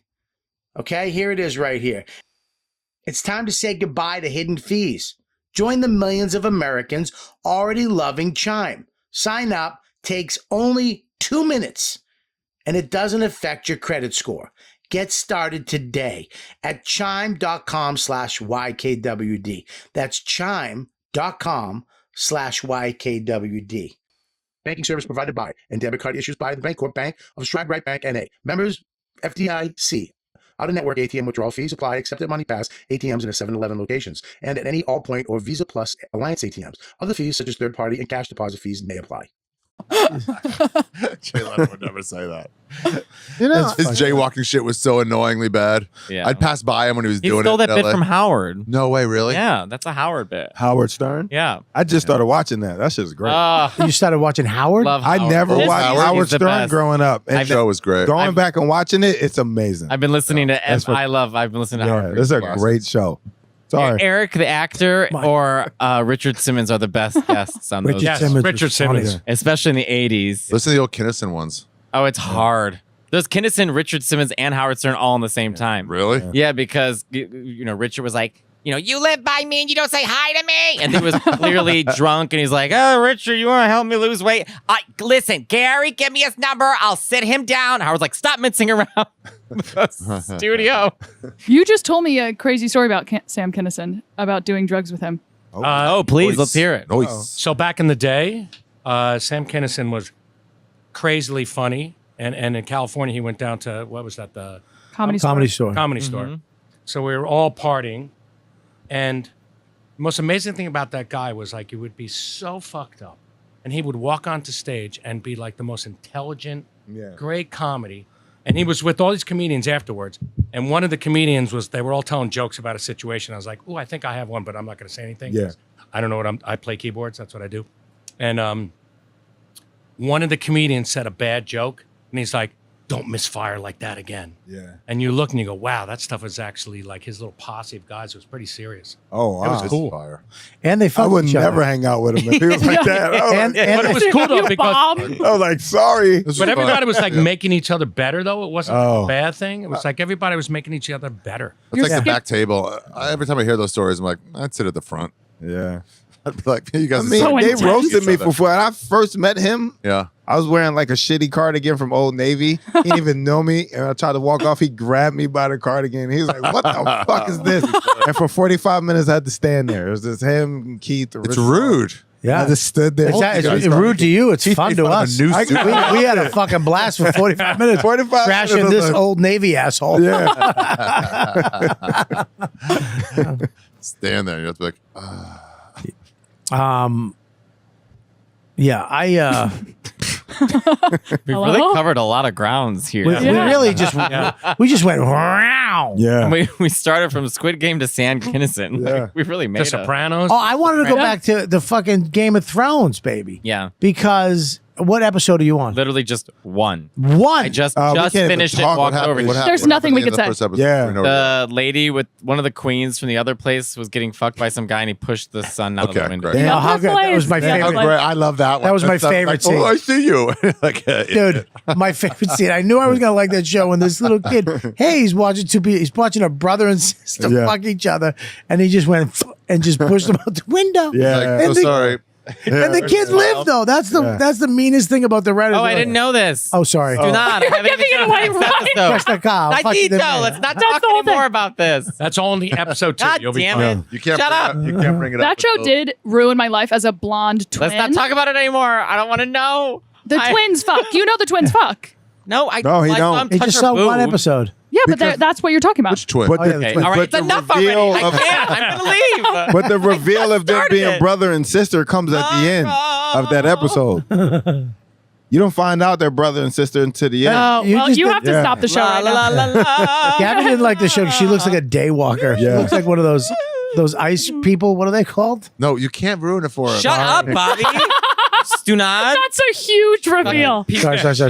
Okay, here it is right here. It's time to say goodbye to hidden fees. Join the millions of Americans already loving Chime. Sign up, takes only 2 minutes, and it doesn't affect your credit score. Get started today at chime.com/YKWD. That's chime.com/YKWD. Banking service provided by and debit card issues by the Bancorp Bank of Stride Right Bank, N.A. Members, FDIC. Out-of-network ATM withdrawal fees apply except at MoneyPass ATMs in a 7-Eleven locations and at any Allpoint or Visa Plus Alliance ATMs. Other fees such as third-party and cash deposit fees may apply. Jay Leno would never say that. You know, His jaywalking shit was so annoyingly bad. Yeah. I'd pass by him when he was doing it. He stole that in bit LA. from Howard. No way, really? Yeah, that's a Howard bit. Howard Stern? Yeah. I just started watching that. That shit's great. You started watching Howard? Love I Howard. never This watched Howard. Howard He's the Stern best. growing up. And That show was great. going back and watching it, it's amazing. I've been listening to That's what- I've been listening to Yeah, Howard. this is a great show. Sorry. Eric, the actor, or Richard Simmons are the best guests on those. Yes, Simmons Richard was funny. Simmons. Especially in the 80s. Listen to the old Kinnison ones. Oh, it's hard. There's Kinnison, Richard Simmons, and Howard Stern all in the same time. Really? Yeah, because Richard was like, you live by me and you don't say hi to me. And he was clearly drunk and he's like, oh, Richard, you want to help me lose weight? Listen, Gary, give me his number. I'll sit him down. Howard's like, stop mincing around the studio. You just told me a crazy story about Sam Kinison, about doing drugs with him. Please, Nice. let's hear it. Nice. So back in the day, Sam Kinison was crazily funny. And in California, he went down to, what was that? The Comedy Store. Comedy Store. So we were all partying. And the most amazing thing about that guy was like, he would be so fucked up. And he would walk onto stage and be like the most intelligent, great comedy. And he was with all these comedians afterwards. And one of the comedians they were all telling jokes about a situation. I was like, oh, I think I have one, but I'm not going to say anything. Yeah. I don't know I play keyboards. That's what I do. And one of the comedians said a bad joke. And he's like, don't misfire like that again. Yeah. And you look and you go, wow, that stuff was actually like his little posse of guys was pretty serious. Oh, wow. It was cool. Fire. And they I fucked would each other. never hang out with him if he was like that. And But it was cool though because I was like, sorry. but everybody was like making each other better though. It wasn't a bad thing. It was like everybody was making each other better. It's like the back table. Every time I hear those stories, I'm like, I'd sit at the front. Yeah. I'd be like, you guys. I mean, So they intense. roasted me for when I first met him. Yeah. I was wearing like a shitty cardigan from Old Navy. He didn't even know me. And I tried to walk off. He grabbed me by the cardigan. He was like, what the fuck is this? And for 45 minutes, I had to stand there. It was just him and Keith. It's rude. Yeah. I just stood there. It's rude to you. It's fun to us. new we had a fucking blast for 45 minutes. 45 Crashing minutes this of Old Navy asshole. Yeah. Stand there. You have to be like, Yeah, We really covered a lot of grounds here. we really just we just went wow. Yeah. We started from Squid Game to San Kinnison. Yeah. Like, we really made The Sopranos. Oh, I wanted to go back to the fucking Game of Thrones, baby. Yeah. Because what episode are you on? Literally just one. One. I just we can't finished it, talk. walked over. There's nothing we could say. Yeah. The lady with one of the queens from the other place was getting fucked by some guy, and he pushed the son out of the window. Great. Yeah, how good. That was my favorite. Great. I love that one. That was my That's favorite like, scene. Oh, I see you. Like, Dude, my favorite scene. I knew I was gonna like that show when this little kid, hey, he's watching a brother and sister fuck each other, and he just went and just pushed them out the window. Yeah. Like, And so sorry. And the kids live though. That's the meanest thing about the writers. Oh, I didn't know this. Oh, sorry. Do not. I haven't giving even it away seen this right episode. That's the cow. I Fuck need you, to. man. Let's not That's talk the whole anymore thing. about this. That's only episode 2. God You'll be damn fine. it. You can't Shut up. You can't bring it up. That show did ruin my life as a blonde twin. Let's not talk about it anymore. I don't want to know. The twins fuck. You know the twins fuck. No, I No, he I saw don't. him He touch just her saw boob. one episode. Yeah, but that's what you're talking about. Which twin? But the, Okay. but All right, the it's enough already. reveal I of- can't. I'm gonna leave. But the reveal of them started being it. brother and sister comes at the end of that episode. You don't find out they're brother and sister until the end. Oh, You well, just you did- have to yeah. stop the show La, right la, now. la, la, la. Gavin didn't like the show. She looks like a day walker. She Yeah. looks like one of those ice people. What are they called? No, you can't ruin it for him. Shut up, Bobby. Do not. That's a huge reveal. Piece Sorry. of shit.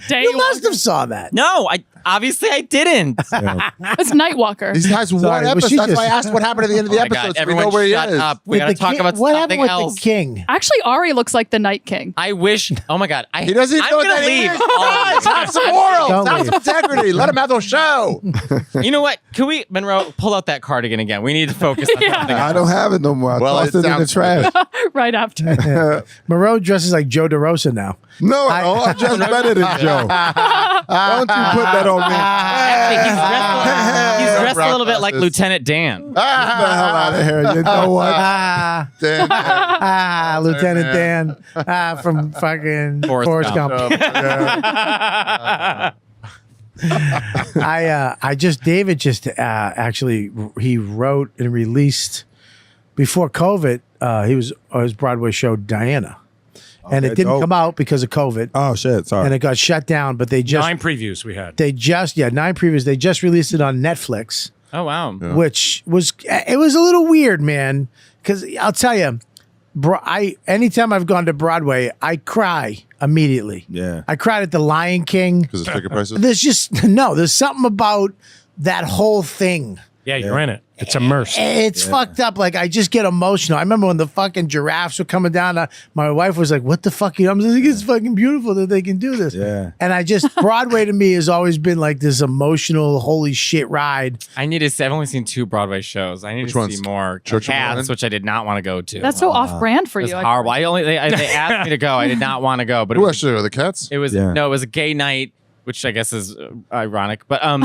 Day You must have saw that. No, obviously I didn't. It's Nightwalker. He has one Sorry, but episode. she That's just- why I asked what happened at the end of the Oh my God, episode. So we everyone know where he shut is. up. We With gotta the talk king- about what something happened with else. the king. Actually, Ari looks like the Night King. I wish. Oh my God. He doesn't even I'm know what gonna that leave. is. Guys, have some morals. Don't Have leave. some integrity. Let him have the show. You know what? Can we, Monroe, pull out that cardigan again? We need to focus on Yeah. something. I don't have it no more. I Well, tossed it it in the sounds trash. Right after. Moreau dresses like Joe DeRosa now. No, I'm just better than Joe. Don't you put that on me. Actually, he's dressed a little bit like Process. Lieutenant Dan. Get the hell out of here. You know what? Lieutenant Dan from fucking Forrest Gump. David just actually he wrote and released before COVID. He was on his Broadway show Diana, and it Okay, didn't dope. come out because of COVID, Oh, shit. Sorry. and it got shut down. But they just 9 previews we had. 9 previews. They just released it on Netflix, Oh, wow. which was a little weird, man. Because I'll tell you, anytime I've gone to Broadway, I cry immediately. Yeah. I cried at The Lion King. Because of ticket prices. There's something about that whole thing. Yeah, you're in it. It's immersed. It's fucked up. Like, I just get emotional. I remember when the fucking giraffes were coming down. My wife was like, what the fuck? I'm like, it's fucking beautiful that they can do this. Yeah. And Broadway to me has always been like this emotional, holy shit ride. I need to see. I've only seen 2 Broadway shows. I need Which to ones? see more. Church of Cats, Mormon? which I did not want to go to. That's so off-brand for It was you. horrible. They asked me to go. I did not want to go. But it Who was, actually are the cats? it was Yeah. no, it was a gay night, which I guess is ironic. But On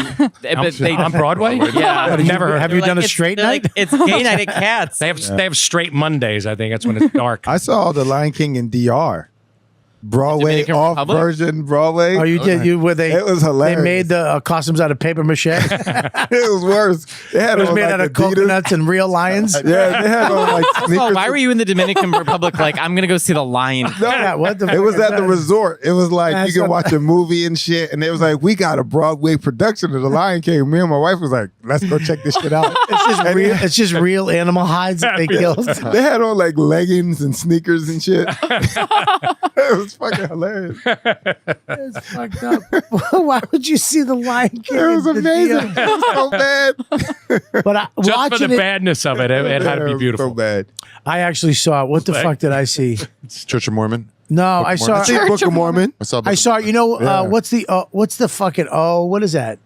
Broadway? Yeah. Have you done a straight night? It's gay night at Cats. They have straight Mondays. I think that's when it's dark. I saw The Lion King in DR. Broadway Dominican off Republic? version Broadway. Oh, you did? You were they? It was hilarious. They made the costumes out of paper mache. It was worse. They had It was on, made like, out of Adidas. coconuts and real lions. Yeah, they had on like sneakers. Oh, why were you in the Dominican Republic? Like, I'm gonna go see the lion. No, Yeah, what the it was fuck is at the that? resort. It was like That's you can not- watch a movie and shit, and it was like we got a Broadway production of The Lion King. Me and my wife was like, let's go check this shit out. It's just real animal hides that they killed. They had on like leggings and sneakers and shit. It was fucking hilarious. It's fucked up. Why would you see the Lion King? It was in the amazing. deal? It was so bad. But I, Just for watching the it, badness of it, it had to It be was beautiful. So bad. I actually saw it. What the fuck did I see? Church of Mormon. No, I of saw. Mormon. I see Book of Mormon. I saw. I saw. You know, Yeah. what's the fucking? Oh, what is that?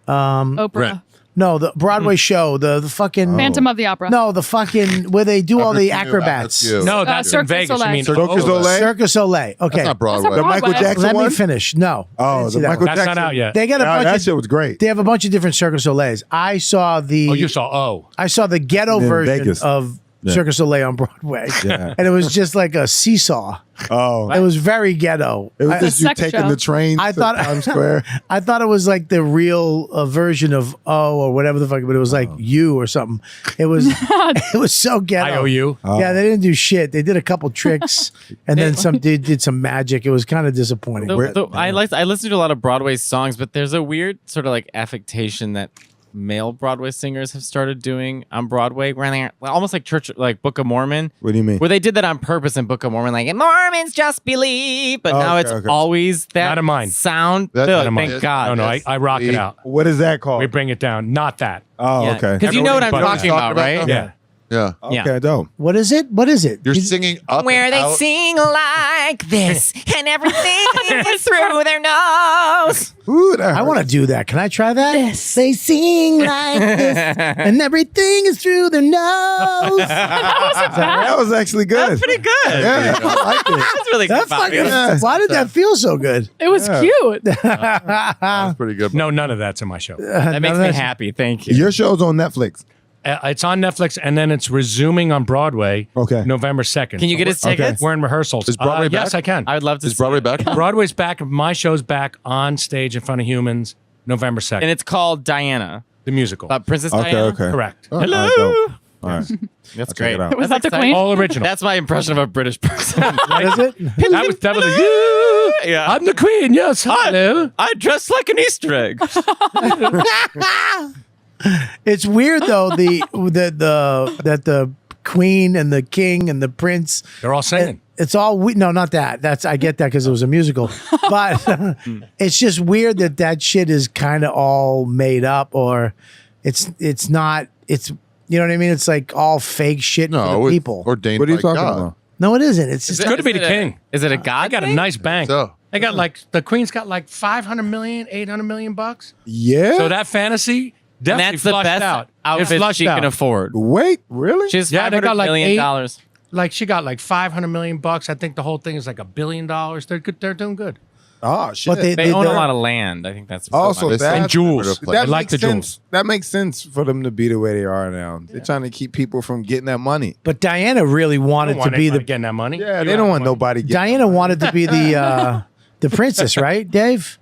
Oprah. Rent. No, the Broadway show. The fucking Phantom of the Opera. No, the fucking where they do all the acrobats. No, that's in Cirque du Vegas. You Soleil. mean Cirque du Soleil. Cirque du Soleil. Okay, That's not Broadway. The Michael Broadway. Jackson let one. me finish. No. I Oh, didn't see the that Michael one. That's Jackson. not out yet. They got a bunch that of. shit was great. They have a bunch of different Cirque du Soleils. I saw the. Oh, you saw O. I saw the ghetto In version Vegas. of Yeah. Cirque du Soleil on Broadway, Yeah. and it was just like a seesaw. Oh, It was very ghetto. it was I- just you sex taking show. the train I to thought Times Square. I thought it was like the real version of O or whatever the fuck, but it was like U or something. It was it was so ghetto. IOU. Yeah, they didn't do shit. They did a couple tricks and then some. They did some magic. It was kind of disappointing. I listen to a lot of Broadway songs, but there's a weird sort of like affectation that male Broadway singers have started doing on Broadway, where they're almost like church, like Book of Mormon. What do you mean? Where they did that on purpose in Book of Mormon, like Mormons just believe, but Oh, now okay, it's okay. always that Not of mine. sound. That- Bill, not of thank mine. God. No, no, Yes. I rock it We- out. What is that called? We bring it down. Not that. Oh, Yeah. okay. Because you know what I'm Everybody talking but- about, right? Yeah. Yeah. Yeah. Okay, dope. What is it? What is it? You're singing up Where and they out. sing like this, and everything is through their nose. Ooh, that I want to do that. Can I try that? This. They sing like this, and everything is through their nose. that was actually good. That's pretty good. Yeah, I like it. That's really good. That's fucking. Yeah. Why did that feel so good? It was cute. That's pretty good. No, none of that's in my show. That makes me happy. Thank you. Your show's on Netflix. It's on Netflix, and then it's resuming on Broadway. Okay. November 2nd. Can you get us tickets? We're in rehearsals. Is Broadway Yes, back? I can. I would love to. Is Broadway back? Broadway's back. My show's back on stage in front of humans November 2nd. And it's called Diana, the musical. Princess Okay, Diana. okay. Correct. Oh, Hello. all right, dope. All right. That's check great. it out. Was That's that the exciting. queen? All original. That's my impression of a British person. What is it? that was a Yeah. I'm the queen. Yes. Hello. I dress like an Easter egg. It's weird though that the queen and the king and the prince. They're all singing. It's all no, not that. That's I get that because it was a musical, but it's just weird that shit is kind of all made up, or it's not. It's you know what I mean. It's like all fake shit for the people. Ordained What are you by talking God. about? No, it isn't. It's It's just good to be the king. Is it a god? I got a thing? nice bank. So They got like the queen's got like 500 million, 800 million bucks. Yeah. So that fantasy And definitely that's the flushed best out. It's outfit flushed she out. can afford. Wait, really? She has Yeah, they $500 got like million. Like she got like 500 million bucks. I think the whole thing is like $1 billion. They're good. They're doing good. Oh shit. But They own a lot of land. I think that's Also, They that, send jewels. They that like makes the sense. jewels. That makes sense for them to be the way they are now. They're trying to keep people from getting that money. But Diana really wanted Don't want to be anybody the getting that money. Yeah, You they have don't want money. nobody getting Diana wanted to be the princess, right, Dave?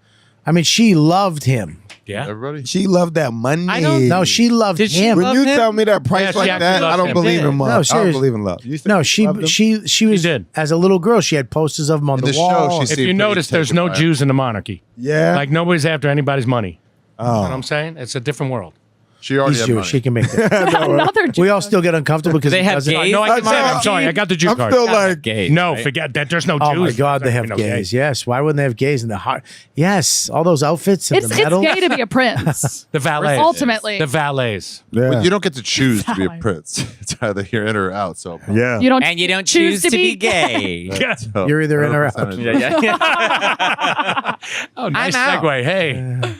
I mean, she loved him. Yeah. Everybody. She loved that money. I don't No, she loved Did she him. When love you him? tell me that Yeah, price she like actually that, I loved don't him. believe in No, love. I don't seriously. believe in love. You said No, you loved him? she was did. as a little girl. She had posters of him on In the the show, wall. she's- If seemed you pretty notice, there's taken no by it. Jews in the monarchy. Yeah. Like nobody's after anybody's money. You know what Oh. I'm saying? It's a different world. She already He's had Jewish. money. She can make that. Another We all still get uncomfortable because They he have doesn't- gays. No, I can say it. I'm sorry. I got the Jew I'm card. still like, Gays, No, right? forget that. There's no Oh Jews. my God, they have No gays. Yes. Why wouldn't they have gays in the heart? Yes. All those outfits and It's the metal. gay to be a prince. The valets. Ultimately. The valets. yeah. But you don't get to choose to be a Fine. prince. It's either you're in or out. So yeah. You don't And you don't choose to be gay. So, You're either in or out. 100%. Yeah, yeah. Oh, nice I'm out. segue. Hey.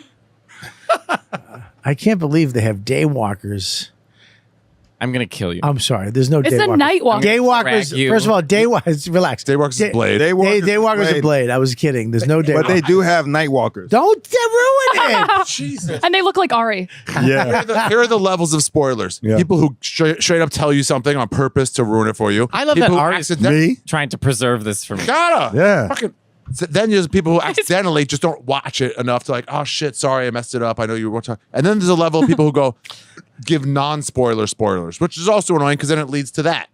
I can't believe they have day walkers. I'm gonna kill you. I'm sorry. There's no It's day a walkers. night walker. Day walkers. Drag you. First of all, day walkers. Relax. Daywalkers is Blade. Day walkers are Blade. I was kidding. There's no day. But they walkers. do have night walkers. Don't ruin it. Jesus. And they look like Ari. Yeah. Here are the levels of spoilers. Yeah. People who straight up tell you something on purpose to ruin it for you. I love People that who Ari's accidentally- Me? trying to preserve this for me. Gotta. Yeah. Fucking So then there's people who accidentally just don't watch it enough to like, oh shit, sorry, I messed it up. I know you were talking. And then there's a level of people who go give non-spoiler spoilers, which is also annoying because then it leads to that.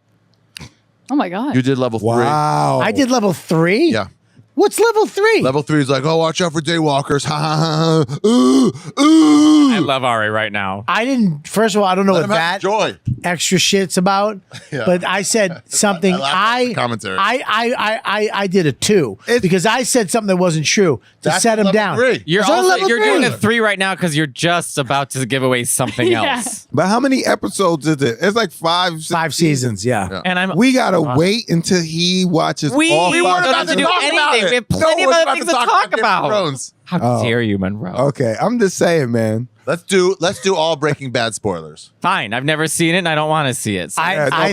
Oh my God. You did level 3. Wow. I did level 3? Yeah. What's level 3? Level 3 is like, oh, watch out for daywalkers. Ha ha ha. Ooh, ooh. I love Ari right now. I didn't. First of all, I don't know Let what him have that joy. extra shit's about. Yeah. But I said something. Commentary. I did a 2 because I said something that wasn't true to That's set him level down. 3. You're Is that also level you're 3? doing a 3 right now because you're just about to give away something Yeah. else. But how many episodes is it? It's like 5 seasons. Yeah. And we gotta wait until he watches we all weren't 5 about to do seasons. anything. We have plenty of other things to talk about. How dare you, Monroe? Okay, I'm just saying, man. Let's do all Breaking Bad spoilers. Fine. I've never seen it and I don't want to see it. So.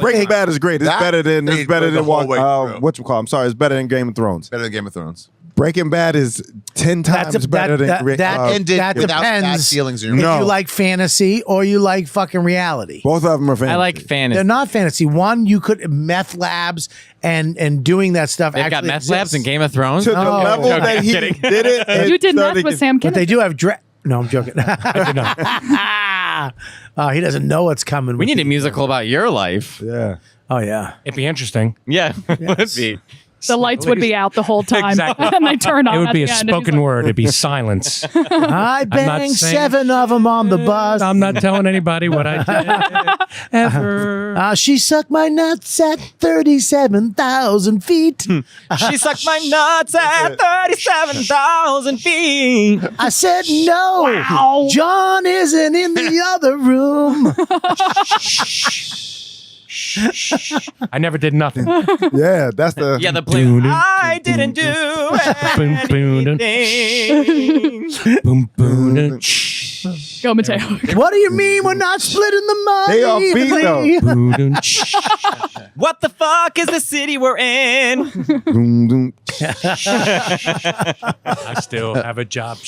Breaking Bad is great. It's better than the whole way through. what you call. I'm sorry. It's better than Game of Thrones. Better than Game of Thrones. Breaking Bad is 10 times better than that without bad depends feelings in if your you like fantasy or you like fucking reality. Both of them are fantasy. I like fantasy. They're not fantasy. One, you could meth labs and doing that stuff. They've got actually meth labs in exists. Game of Thrones? To the level Okay, that I'm he kidding. did it. and You did meth started- with Sam But Kennedy. they do have No, I'm joking. I did not. He doesn't know what's coming. We need a musical about your life. Yeah. Oh yeah. It'd be interesting. Yeah, it would be. The lights would be out the whole time. Exactly. And they turn on. It would at be a the end, and he's spoken like, word. It'd be silence. I not banged saying- 7 of them on the bus. I'm not telling anybody what I did ever. She sucked my nuts at 37,000 feet. She sucked my nuts at 37,000 feet. I said no. Wow. John isn't in the other room. I never did nothing. Yeah, that's the. Yeah, the play. I didn't do anything. Boom, boom, boom. Go, Matteo. What do you mean we're not splitting the money? They are beat though. Boom, boom. What the fuck is the city we're in? Boom, boom. I still have a job. I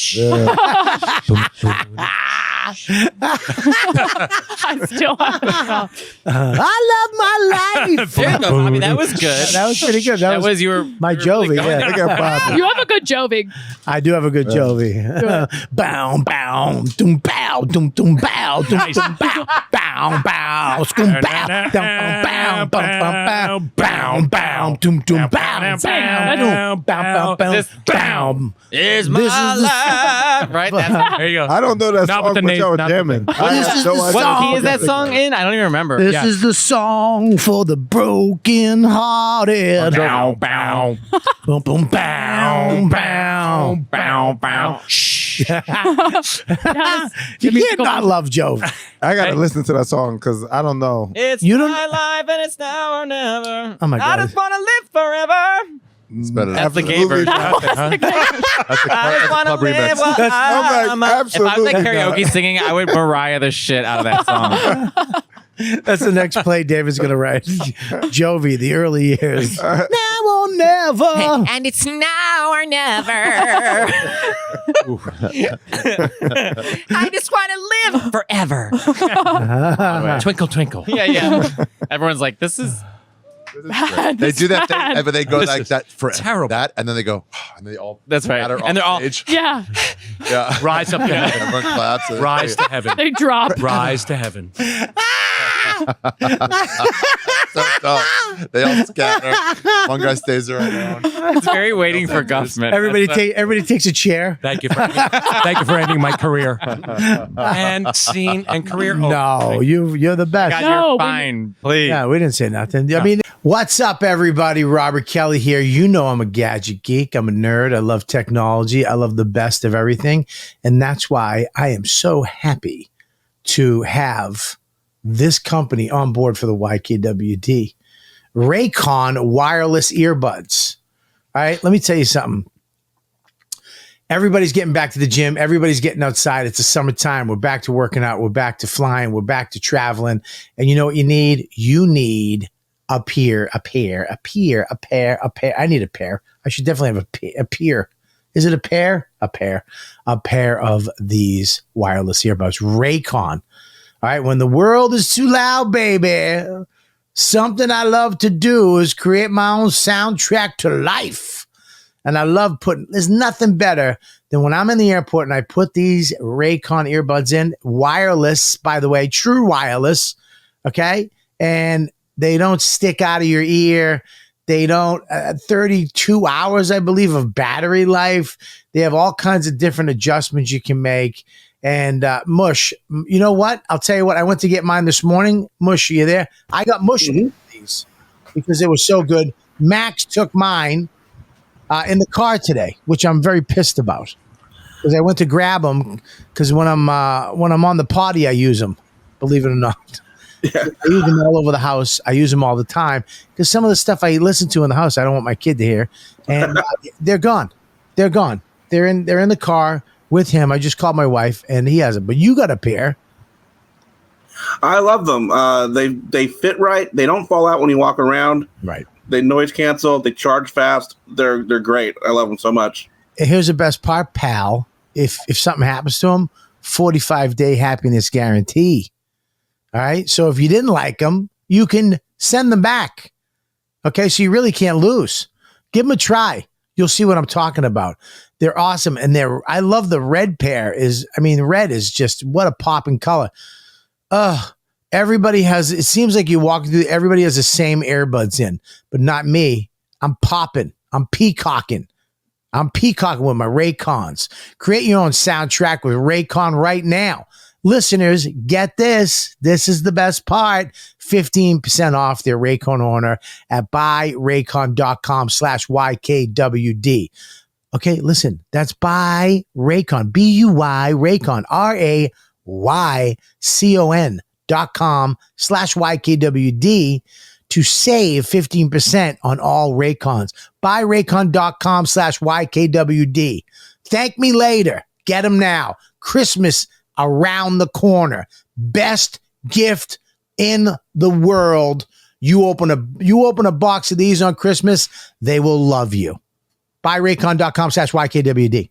still have a job. I love my life. There you go, Bobby. That was good. That was pretty good. That was you were my Jovi. Yeah. Look at Bob. You have a good Jovi. I do have a good Jovi. Bow, bow, doom, bow, doom, doom, bow, doom, doom, bow, bow, bow, scoom, bow, down, bow, bow, bow, bow, bow, doom, doom, bow, bow, bow, bow, bow, bow. Is my This is the- life. Right? That's, There you go. I don't know that Not song, with the but name- y'all were not the jamming. name. I This had is no the idea. what key song. is that song in? I don't even remember. This Yeah. is the song for the broken hearted. Bow, bow. Boom, boom, bow, bow. Bow, bow. Yes. You can't not love Jovi. I gotta listen to that song because I don't know. It's You don't- my life and it's now or never. Oh my I God. just want to live forever. It's better. That's the gay version. Huh? I just want to club live remix. while I'm like, I'm If I was absolutely like not. karaoke singing, I would Mariah the shit out of that song. That's the next play David's going to write. Jovi, the early years. Now or never. And it's now or never. I just want to live forever. Twinkle, twinkle. Yeah, yeah. Everyone's like, this is. They do that thing, but they go This like is that for terrible. that, and then they go, and they all That's right. scatter And they're off all. stage. Yeah. Yeah, Rise up to heaven. everyone claps. and- Rise to heaven. They drop. Rise to heaven. So tough. They all scatter. One guy stays around. It's very waiting for Guffman. Everybody takes a chair. Thank you for ending my career. And scene and career. No, you're the best. God, No, you're we- fine. Please. Yeah, we didn't say nothing. I mean, what's up, everybody? Robert Kelly here. You know I'm a gadget geek. I'm a nerd. I love technology. I love the best of everything. And that's why I am so happy to have this company on board for the YKWD. Raycon wireless earbuds. All right, let me tell you something. Everybody's getting back to the gym. Everybody's getting outside. It's the summertime. We're back to working out. We're back to flying. We're back to traveling. And you know what you need? You need a pair. I need a pair. I should definitely have a pair. Is it a pair? A pair of these wireless earbuds. Raycon. All right. When the world is too loud, baby, something I love to do is create my own soundtrack to life. And I love there's nothing better than when I'm in the airport and I put these Raycon earbuds in, wireless, by the way, true wireless. Okay. And they don't stick out of your ear. They don't, 32 hours, I believe, of battery life. They have all kinds of different adjustments you can make. And Mush, you know what? I'll tell you what. I went to get mine this morning. Mush, you there? I got Mush with these because it was so good. Max took mine in the car today, which I'm very pissed about because I went to grab them because when I'm on the potty, I use them. Believe it or not. Yeah. I use them all over the house. I use them all the time because some of the stuff I listen to in the house, I don't want my kid to hear. And they're gone. They're gone. They're in the car with him. I just called my wife and he has it. But you got a pair. I love them. They fit right. They don't fall out when you walk around. Right. They noise cancel. They charge fast. They're great. I love them so much. And here's the best part, pal. If something happens to them, 45-day happiness guarantee. All right. So if you didn't like them, you can send them back. Okay. So you really can't lose. Give them a try. You'll see what I'm talking about. They're awesome. And I love the red pair red is just what a popping color. Everybody has, it seems like you walk through, everybody has the same earbuds in, but not me. I'm popping. I'm peacocking. I'm peacocking with my Raycons. Create your own soundtrack with Raycon right now. Listeners, get this. This is the best part. 15% off their Raycon order at buyraycon.com/YKWD. Okay, listen, that's buy Raycon, B-U-Y Raycon, RAYCON.com/YKWD to save 15% on all Raycons. Buyraycon.com/YKWD. Thank me later. Get them now. Christmas around the corner. Best gift in the world. You open a box of these on Christmas, they will love you. Buyraycon.com/YKWD.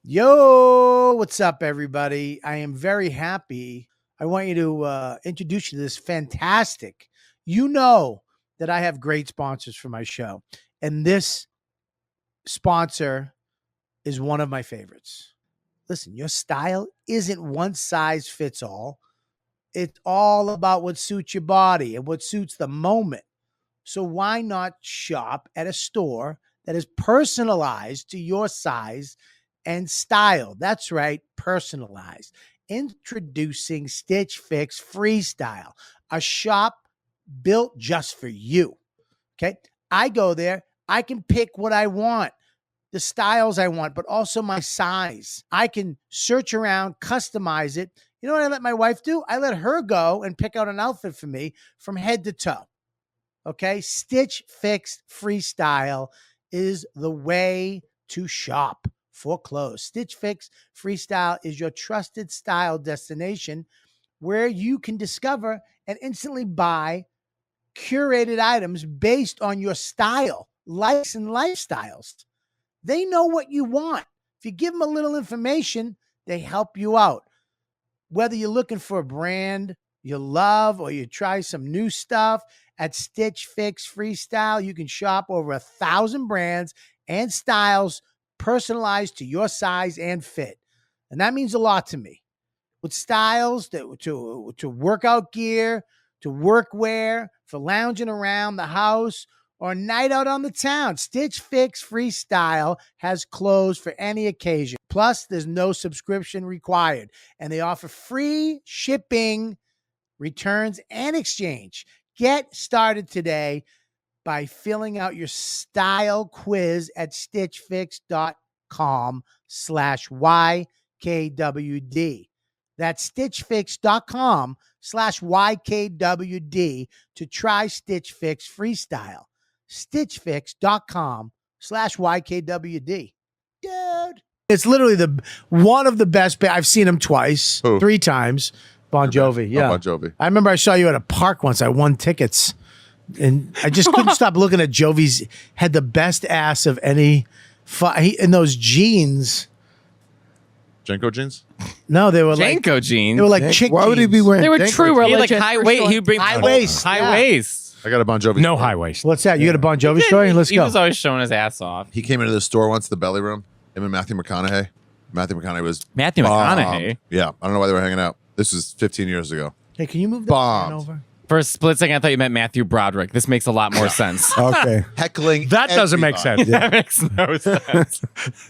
Yo, what's up, everybody? I am very happy. I want you to introduce you to this fantastic. You know that I have great sponsors for my show, and this sponsor is one of my favorites. Listen, your style isn't one size fits all. It's all about what suits your body and what suits the moment. So why not shop at a store that is personalized to your size and style? That's right, personalized. Introducing Stitch Fix Freestyle, a shop built just for you. Okay, I go there. I can pick what I want, the styles I want, but also my size. I can search around, customize it. You know what I let my wife do? I let her go and pick out an outfit for me from head to toe. Okay, Stitch Fix Freestyle is the way to shop for clothes. Stitch Fix Freestyle is your trusted style destination where you can discover and instantly buy curated items based on your style, likes, and lifestyles. They know what you want. If you give them a little information, they help you out. Whether you're looking for a brand you love or you try some new stuff, at Stitch Fix Freestyle, you can shop over 1,000 brands and styles personalized to your size and fit. And that means a lot to me. With styles to workout gear, to workwear, for lounging around the house, or a night out on the town, Stitch Fix Freestyle has clothes for any occasion. Plus, there's no subscription required. And they offer free shipping, returns, and exchange. Get started today by filling out your style quiz at stitchfix.com/YKWD. That's stitchfix.com/YKWD to try Stitch Fix Freestyle. Stitchfix.com/YKWD. Dude. It's literally one of the best. I've seen him twice, 3 times. Bon Jovi. Yeah. Bon Jovi. I remember I saw you at a park once. I won tickets. And I just couldn't stop looking at Jovi's. Had the best ass of any. In those jeans. Jenko jeans? No, they were Jenko jeans. They were like chick Why would he be jeans. wearing They were Jenko true jeans? He had like religion. high waist. He'd bring High waist. High Yeah. waist. I got a Bon Jovi. No high waist. What's that? You got a Bon Jovi story? Let's He go. was always showing his ass off. He came into the store once, the belly room. Him and Matthew McConaughey. Matthew McConaughey was Matthew bomb. McConaughey? Yeah, I don't know why they were hanging out. This was 15 years ago. Hey, can you move that Bombed. fan over? For a split second, I thought you meant Matthew Broderick. This makes a lot more sense. Okay. Heckling. That doesn't make everybody. sense. That makes no sense.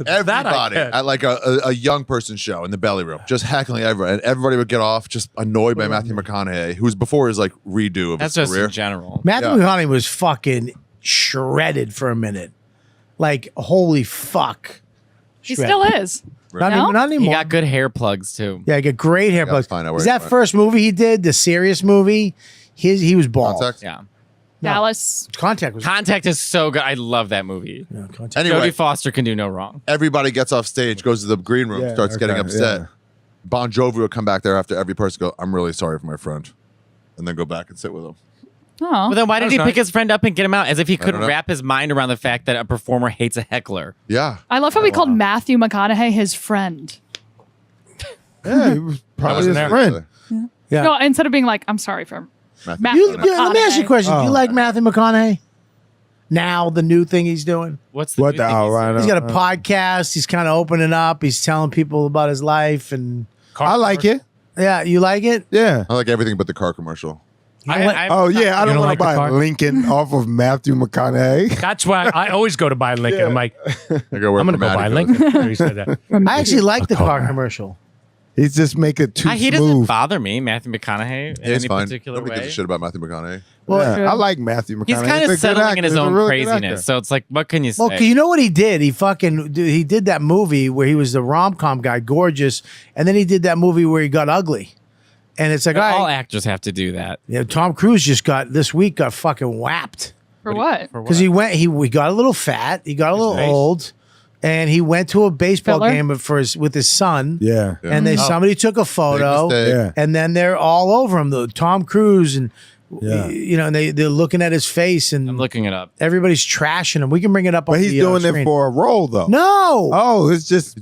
Everybody get. at like a young person show in the belly room, just heckling everyone, and everybody would get off just annoyed by Matthew McConaughey, who was before his like redo of That's his just career. in general. Matthew Yeah. McConaughey was fucking shredded for a minute. Like, holy fuck. He Shredded. still is. Not, No? not He anymore. got good hair plugs too. Yeah, he got great hair gotta plugs. find out where Is he that went. first movie he did, the serious movie? He was bald. Contact? Yeah. Dallas. Contact was. Contact is so good. I love that movie. Yeah, Contact. Anyway, Jodie Foster can do no wrong. everybody gets off stage, goes to the green room, Yeah, starts getting okay, upset. yeah. Bon Jovi would come back there after every person go, I'm really sorry for my friend. And then go back and sit with him. Oh. Well, then why did That he was pick his friend up and get him out? As if he don't couldn't know. wrap his mind around the fact that a performer hates a heckler. Yeah. I love how we called Matthew McConaughey his friend. Yeah, he was probably wasn't his there. friend. Yeah. No, instead of being like, I'm sorry for Matthew You, McConaughey. let me ask you a question. Do you Oh. like Matthew McConaughey? Now, the new thing he's doing? What's the What new the thing hell, he's right? He's got a podcast. He's kind of opening up. He's telling people about his life. And I like it. yeah, you like it? Yeah. I like everything but the car commercial. Oh yeah, I don't don't want like to the buy car? Lincoln off of Matthew McConaughey. That's why I always go to buy Lincoln. I'm like, I go where I'm going to go Maddie buy goes. Lincoln. After he said that. I actually like the car commercial. He's just making it too He doesn't smooth. bother me, Matthew McConaughey, in He's any fine. particular Nobody way. gives a shit about Matthew McConaughey. Well, Yeah, I like Matthew McConaughey. He's kind a of good settling actor. in his He's a own real good actor. craziness. So it's like, what can you say? Well, 'cause you know what he did? He did that movie where he was the rom-com guy, gorgeous, and then he did that movie where he got ugly. And it's like, all all right, actors have to do that. yeah, Tom Cruise just got fucking whapped For what? because he got a little fat, he got a little nice. old, and he went to a baseball Filler? game with his son. Yeah. And then somebody took a photo, Big mistake. Yeah. and then they're all over him. The Tom Cruise and Yeah. you know, and they're looking at his face, and I'm looking it up. everybody's trashing him. We can bring it up. But on he's the, doing screen. it for a role though. No. Oh, it's just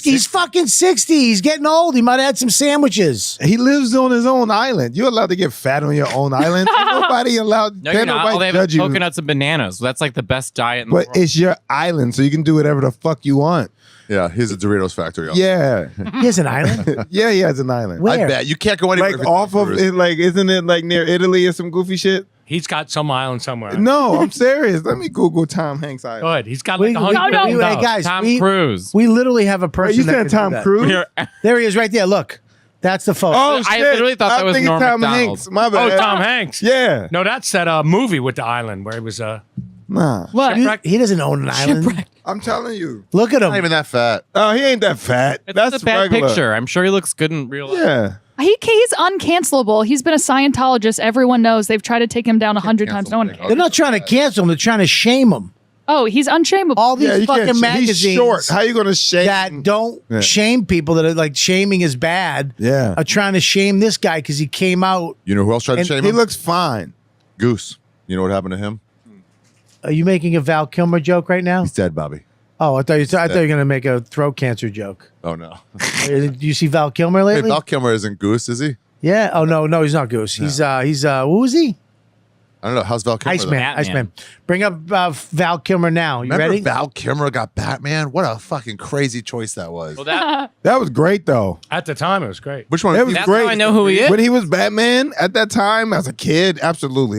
He's fucking 60. He's getting old. He might have had some sandwiches. he lives on his own island. You're allowed to get fat on your own island. Ain't nobody allowed. No, can't you're not. nobody All they have judge is you. coconuts and bananas. That's like the best diet in the But world. it's your island, so you can do whatever the fuck you want. Yeah, he's a Doritos factory. Yeah, He has an island. yeah, he has an island. Where? I bet you can't go anywhere. Like if it's off Tom of Cruise. it, like isn't it like near Italy or some goofy shit? He's got some island somewhere. No, I'm serious. Let me Google Tom Hanks island. Good. He's got We- like we- $100 million. hey, guys, Tom we- Cruise. We literally have a Wait, person. you that said can do Tom that. Cruise? There he is, right there. Look, that's the photo. Oh I shit! literally thought that was thinking Norm Tom Macdonald. Hanks. My Oh, bad. Tom Hanks. Yeah. No, that's that movie with the island where he was Nah. What? He doesn't own an island. I'm telling you. Look at Not him. even that fat. Oh, he ain't that fat. It's That's a bad regular. picture. I'm sure he looks good in real life. Yeah. He's uncancelable. He's been a Scientologist. Everyone knows. They've tried to take him down 100 times. No one cares. They're not trying to cancel him. They're trying to shame him. Oh, he's unshameable. All these Yeah, you fucking can't. magazines He's short. How you gonna shame that don't Yeah. shame people that are like shaming is bad. Yeah. Are trying to shame this guy because he came out. You know who else tried to And shame He him? looks fine. Goose. You know what happened to him? Are you making a Val Kilmer joke right now? He's dead, Bobby. Oh, I thought you were gonna make a throat cancer joke. Oh no. Did you see Val Kilmer Hey, lately? Val Kilmer isn't Goose, is he? Yeah. Oh no, he's not Goose. He's who is he? I don't know. How's Val Kilmer? Iceman. Batman. Iceman. Bring up Val Kilmer now. You Remember ready? Val Kilmer got Batman? What a fucking crazy choice that was. Well, that That was great though. At the time, it was great. Which one? It was That's great. how I know who he is. When he was Batman at that time as a kid, absolutely.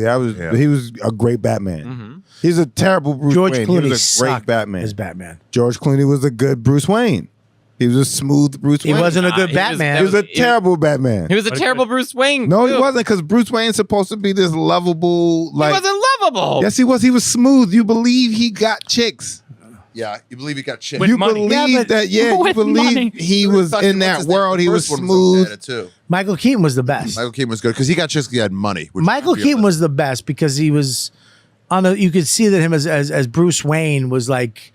He was a great Batman. Mm-hmm. He's a terrible Bruce George Wayne. Clooney He was a great sucked Batman. as Batman. George Clooney was a good Bruce Wayne. He was a smooth Bruce He Wayne. wasn't a good he was- Batman. He was a he- terrible Batman. he was a terrible Bruce Wayne. No, he too. wasn't, because Bruce Wayne's supposed to be this lovable, He like. wasn't lovable. Yes, he was. He was smooth. You believe he got chicks. Yeah, you believe he got shit. With you money. believe Yeah, but- that. Yeah, you With believe money. he was in that world. He was smooth. Too. Michael Keaton was the best. Michael Keaton was good because he got chicks. He had money. which Michael is Keaton was the best because he was on a. You could see that him as Bruce Wayne was like.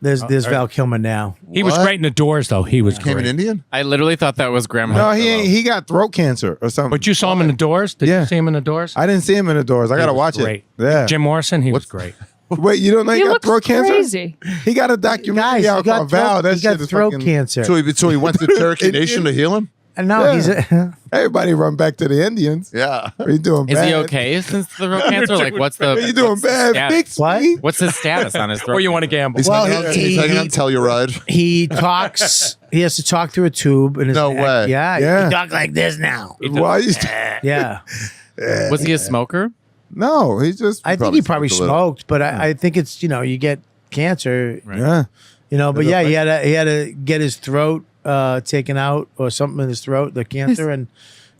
There's Val Kilmer now. He was What? great in the Doors, though. He was Became an great. Indian. I literally thought that was Grandma. No, he ain't. He got throat cancer or something. But you saw him in the Doors? Did Yeah. you see him in the Doors? I didn't see him in the Doors. I He gotta was watch great. it. Yeah. Jim Morrison, he was great. Wait, you don't know he, He got looks throat cancer? crazy. He got a documentary Guys, he out got called Val. throat, That he got shit is throat fucking- cancer. So he went to Cherokee Nation to heal him. No, he's everybody run back to the Indians. Yeah. Are you doing Is bad? he okay since the throat cancer? Like, what's the? Are you doing bad? status? Fix me. What's his status on his throat? Or you want to gamble? Well, He's hanging on Telluride. he talks. He has to talk through a tube. In his No way. Yeah. Yeah. He talk like this now. Why you Yeah. Was he a smoker? No, he's just. I think he probably smoked a little. smoked, but I think it's you get cancer. Yeah. But yeah, he had to get his throat taken out or something in his throat, the cancer, and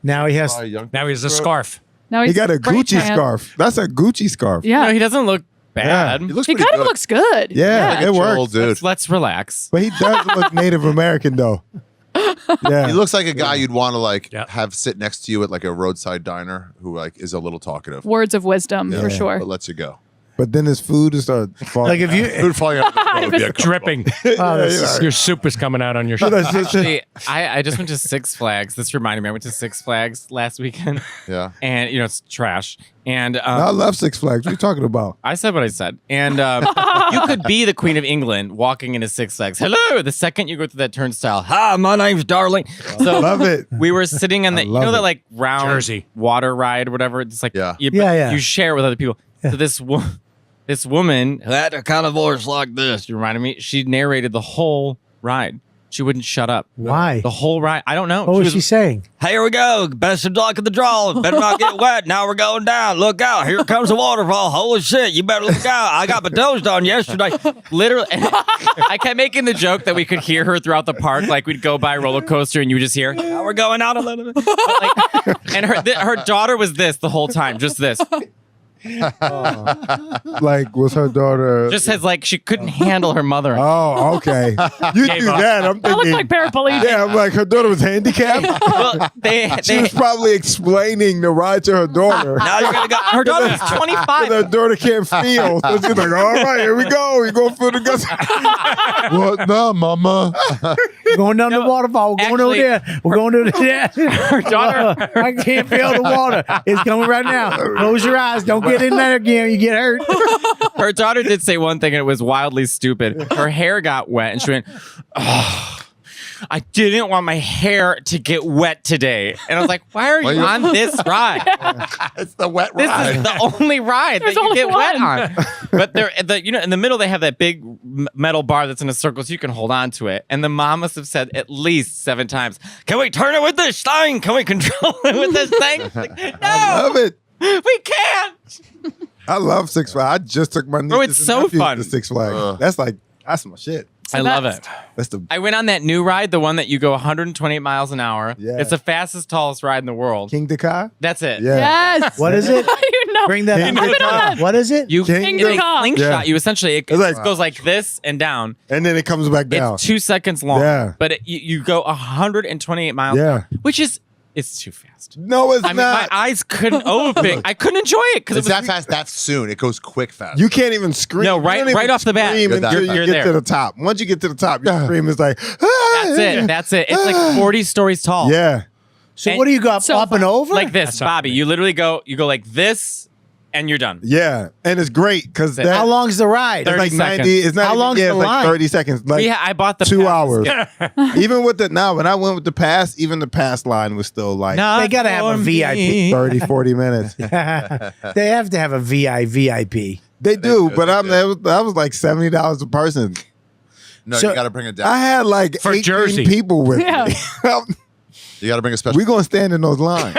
now he has. Now he has a scarf. Now He he's got a spray Gucci tan. scarf. That's a Gucci scarf. Yeah. No, he doesn't look bad. He looks He pretty kind of good. looks good. Yeah, it Chill, works. dude. Let's relax. But he does look Native American though. Yeah. He looks like a guy you'd want to Yeah. have sit next to you at like a roadside diner who is a little talkative. Words of wisdom for sure. But lets you go. But then his food is falling. Like if you Food falling out of the throat would be a Dripping. Your soup is coming out on your shirt. Actually, I just went to Six Flags. This reminded me. I went to Six Flags last weekend. Yeah. And it's trash. And I love Six Flags. What are you talking about? I said what I said. And you could be the Queen of England walking into Six Flags. Hello. The second you go through that turnstile. Hi, my name's Darling. So Love it. we were sitting on the love that it. like round Jersey. water ride or whatever. It's like Yeah. you share it with other people. So this woman who had a kind of voice like this, you reminded me. She narrated the whole ride. She wouldn't shut up. Why? The whole ride. I don't know. What was she saying? Here we go. Best of luck at the draw. Better not get wet. Now we're going down. Look out. Here comes the waterfall. Holy shit. You better look out. I got my toes done yesterday. Literally. I kept making the joke that we could hear her throughout the park. Like we'd go by a roller coaster and you would just hear, now we're going out a little bit. And her daughter was this the whole time. Just this. Like, was her daughter? Just as like she couldn't handle her mother. Oh, okay. You do that. I'm That looks thinking. like paraplegic. Yeah, I'm like, her daughter was handicapped. Well, She was probably explaining the ride to her daughter. now you're gonna go. Her daughter's 25. Her daughter can't feel. So she's like, all right, here we go. We go for the guts. What now, mama? Going down the waterfall. We're going over Actually, there. We're going to there. Her daughter. I can't feel the water. It's coming right now. Close your eyes. Don't get in there again. You get hurt. Her daughter did say one thing and it was wildly stupid. Her hair got wet and she went, oh, I didn't want my hair to get wet today. And I was like, why are you on this ride? It's the wet This ride. is the only ride There's that you only get wet one. on. But in the middle they have that big metal bar that's in a circle so you can hold on to it. And the mom must have said at least 7 times, can we turn it with this thing? Can we control it with this thing? Like, no, I love it. we can't. I love Six Flags. I just took my nieces it's and so nephews fun. to Six Flags. That's my shit. I love it. That's the I went on that new ride, the one that you go 128 miles an hour. Yeah. It's the fastest, tallest ride in the world. King Dakar. That's it. Yeah. Yes. What is it? you know. Bring that King up. I've been on that. What is it? You King they Dakar. slingshot Yeah. you essentially. It It's like- goes like this and down. And then it comes back down. It's 2 seconds long. Yeah. But you go 128 miles. Yeah. Which is it's too fast. No, it's I mean, not. my eyes couldn't open. I couldn't enjoy it because it It's was that fast, that soon. It goes quick fast. You can't even scream. No, You right- don't even right off the bat. scream You're until that you fast. get You're to there. the top. Once you get to the top, your scream is like, That's it. That's it. It's like 40 stories tall. Yeah. So And- what do you got? So Up and over? Like this, That's not Bobby. me. You literally go like this and you're done. Yeah. And it's great because That's it. that How long's the ride? it's 30 like 90. seconds. It's not How even, long's yeah, the it's like line? 30 seconds. Like I bought the 2 pass. hours. Even with the when I went with the pass, even the pass line was still like Not They gotta have a for VIP. me. 30, 40 minutes. They have to have a VIP. They do, do, but they do. that was like $70 a person. No, So- you got to bring it down. I had like For 18 Jersey. people with Yeah. me. You got to bring a special. We're gonna stand in those lines.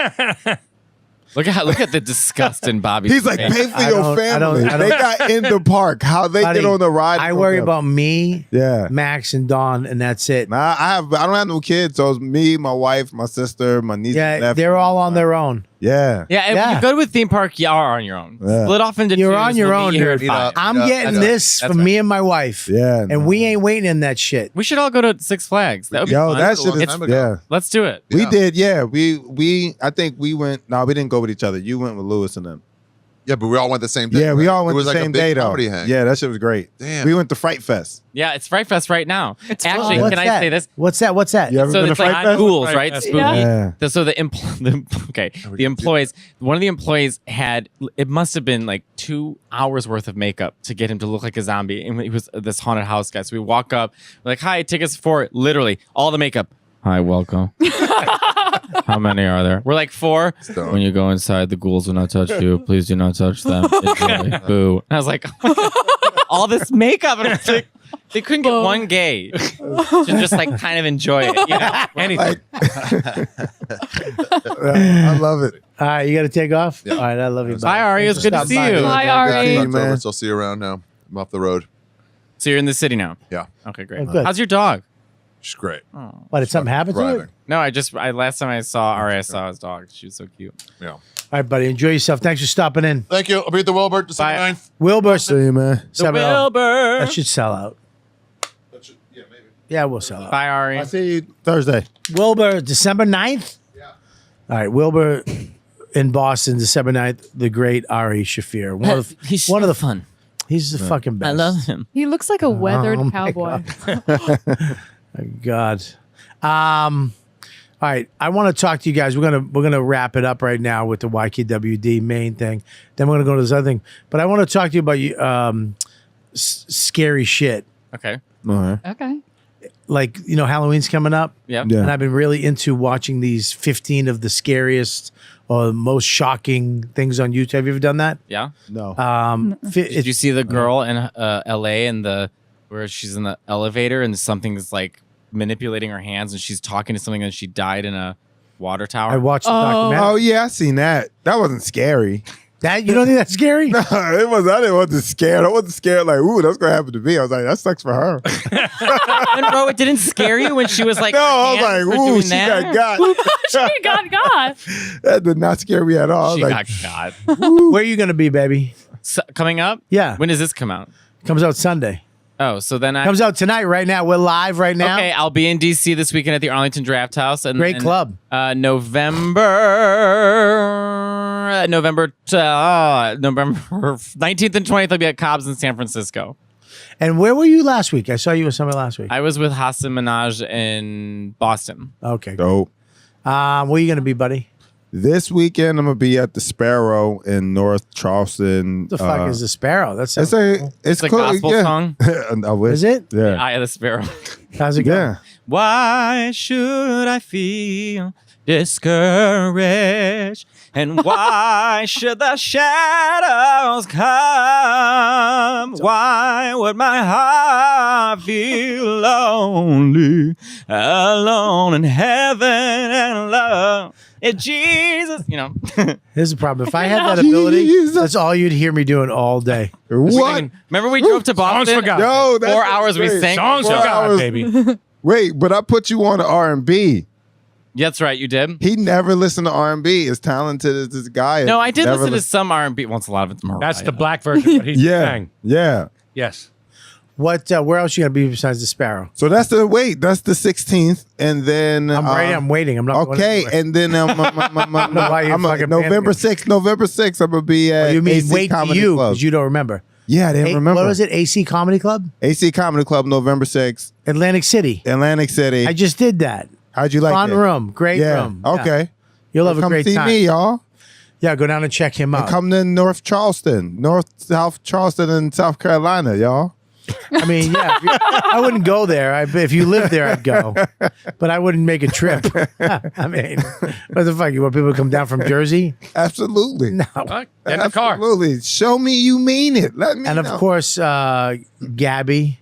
Look at the disgust in Bobby's He's like, face. pay for I your don't- family. I don't- They got in the park. How they Buddy, get on the ride? I is worry on them. about me, Yeah. Max, and Dawn, and that's it. Nah, I don't have no kids, so it's me, my wife, my sister, my niece. Yeah, and nephew. they're all on their own. Yeah. Yeah, and when Yeah. you go to a theme park, you are on your own. Yeah. Split off into You're twos, on your we'll own meet here here. at Meet 5. up. I'm Yeah, getting that's this right. for me and my wife. Yeah. And we ain't waiting in that shit. We should all go to Six Flags. That would be Yo, fun. that shit long is time ago. yeah. Let's do it. We Yeah. did, yeah. We I think we went. No, we didn't go with each other. You went with Lewis and them. Yeah, but we all went the same day. Yeah, we right? all It went was the like a same big day though. comedy hang. Yeah, that shit was great. Damn. We went to Fright Fest. Yeah, it's Fright Fest right now. Actually, What's can that? I say this? What's that? What's that? You ever So been to it's like Fright Fest? ghouls, Fright right? Fest. Spooky. Yeah. So the employees, one of the employees had, it must have been like 2 hours worth of makeup to get him to look like a zombie. And he was this haunted house guy. So we walk up, we're like, hi, tickets for it. Literally all the makeup. Hi, welcome. How many are there? We're like 4. Stone. When you go inside, the ghouls will not touch you. Please do not touch them. Enjoy. Boo. And I was like, oh my God, all this makeup. And it's like, they couldn't get one gay to just like kind of enjoy it. You know? Anything. I love it. All right, you got to take off? Yeah. All right, I love you. Bye, Ari. It's good to see you. Bye, Good Ari. seeing you, man. October, so I'll see you around now. I'm off the road. So you're in the city now? Yeah. Okay, great. Oh, good. How's your dog? She's great. What, did something happen to Thriving. it? No, I last time I saw Ari, I saw his dog. She was so cute. Yeah. All right, buddy. Enjoy yourself. Thanks for stopping in. Thank you. I'll be at the Wilbur December 9th. Wilbur. See you, man. The Wilbur. That should sell out. Yeah, maybe. Yeah, we'll sell out. Bye, Ari. I'll see you Thursday. Wilbur, December 9th? Yeah. All right, Wilbur in Boston, December 9th. The great Ari Shaffir. One of the fun. He's the fucking best. I love him. He looks like a weathered Oh, my cowboy. God. All right, I want to talk to you guys. We're gonna wrap it up right now with the YKWD main thing. Then we're gonna go to this other thing. But I want to talk to you about scary shit. Okay. All right. Okay. Like, Halloween's coming up. Yep. Yeah. And I've been really into watching these 15 of the scariest or most shocking things on YouTube. Have you ever done that? Yeah. No. Did you see the girl in LA and where she's in the elevator and something's like manipulating her hands and she's talking to something and she died in a water tower? I watched the documentary. Oh yeah, I seen that. That wasn't scary. That you don't think that's scary? No, it was. I wasn't scared. I wasn't scared. Like, ooh, that's gonna happen to me. I was like, that sucks for her. Monroe, it didn't scare you when she was like, no, I was hands like, were ooh, doing she that? got She got. That did not scare me at all. I She was like, got Where are you gonna be, baby? coming up? Yeah. When does this come out? Comes out Sunday. Oh, so then Comes out tonight, right now. We're live right now. Okay, I'll be in DC this weekend at the Arlington Draft House. And Great club. November 19th and 20th, I'll be at Cobb's in San Francisco. And where were you last week? I saw you with somebody last week. I was with Hassan Minaj in Boston. Okay. dope. Where are you going to be, buddy? This weekend, I'm gonna be at the Sparrow in North Charleston. What the fuck is the Sparrow? That's It's It's a cool, gospel yeah. song. I wish. Is it? Yeah. Eye of the Sparrow. How's it going? Yeah. Why should I feel discouraged? And why should the shadows come? Why would my heart feel lonely, alone in heaven and love? If Jesus, Here's the problem. If I had that ability, that's all you'd hear me doing all day. What? Remember we drove to Boston? for God. Yo, that's 4 hours we great. sang. Songs for 4 God, hours. baby. Wait, but I put you on to R&B. That's right, you did. He never listened to R&B. As talented as this guy is. No, I did never listen to some R&B. Once a lot of it's Mariah. That's the black version, but he's Yeah. sang. Yeah. Yes. What? Where else you going to be besides the Sparrow? So that's the 16th, and then I'm ready. I'm waiting. I'm not. going okay, anywhere. and then why you're fucking November panicking. 6th. November 6th, I'm gonna be at You mean AC wait to Comedy you Club. because you don't remember? Yeah, I didn't remember. What was it? AC Comedy Club, AC Comedy Club, November 6th, Atlantic City. Atlantic City. I just did that. How'd you like Fun it? room, great Yeah. room. Yeah. Okay. You'll have a Come great see time. me, y'all. Yeah, go down and check him And out. come to North South Charleston, in South Carolina, y'all. I mean, yeah, I wouldn't go there. If you lived there, I'd go, but I wouldn't make a trip. I mean, what the fuck? You want people to come down from Jersey? Absolutely. No. Get in the car. Absolutely. Show me you mean it. Let me And know. of course, Gabby.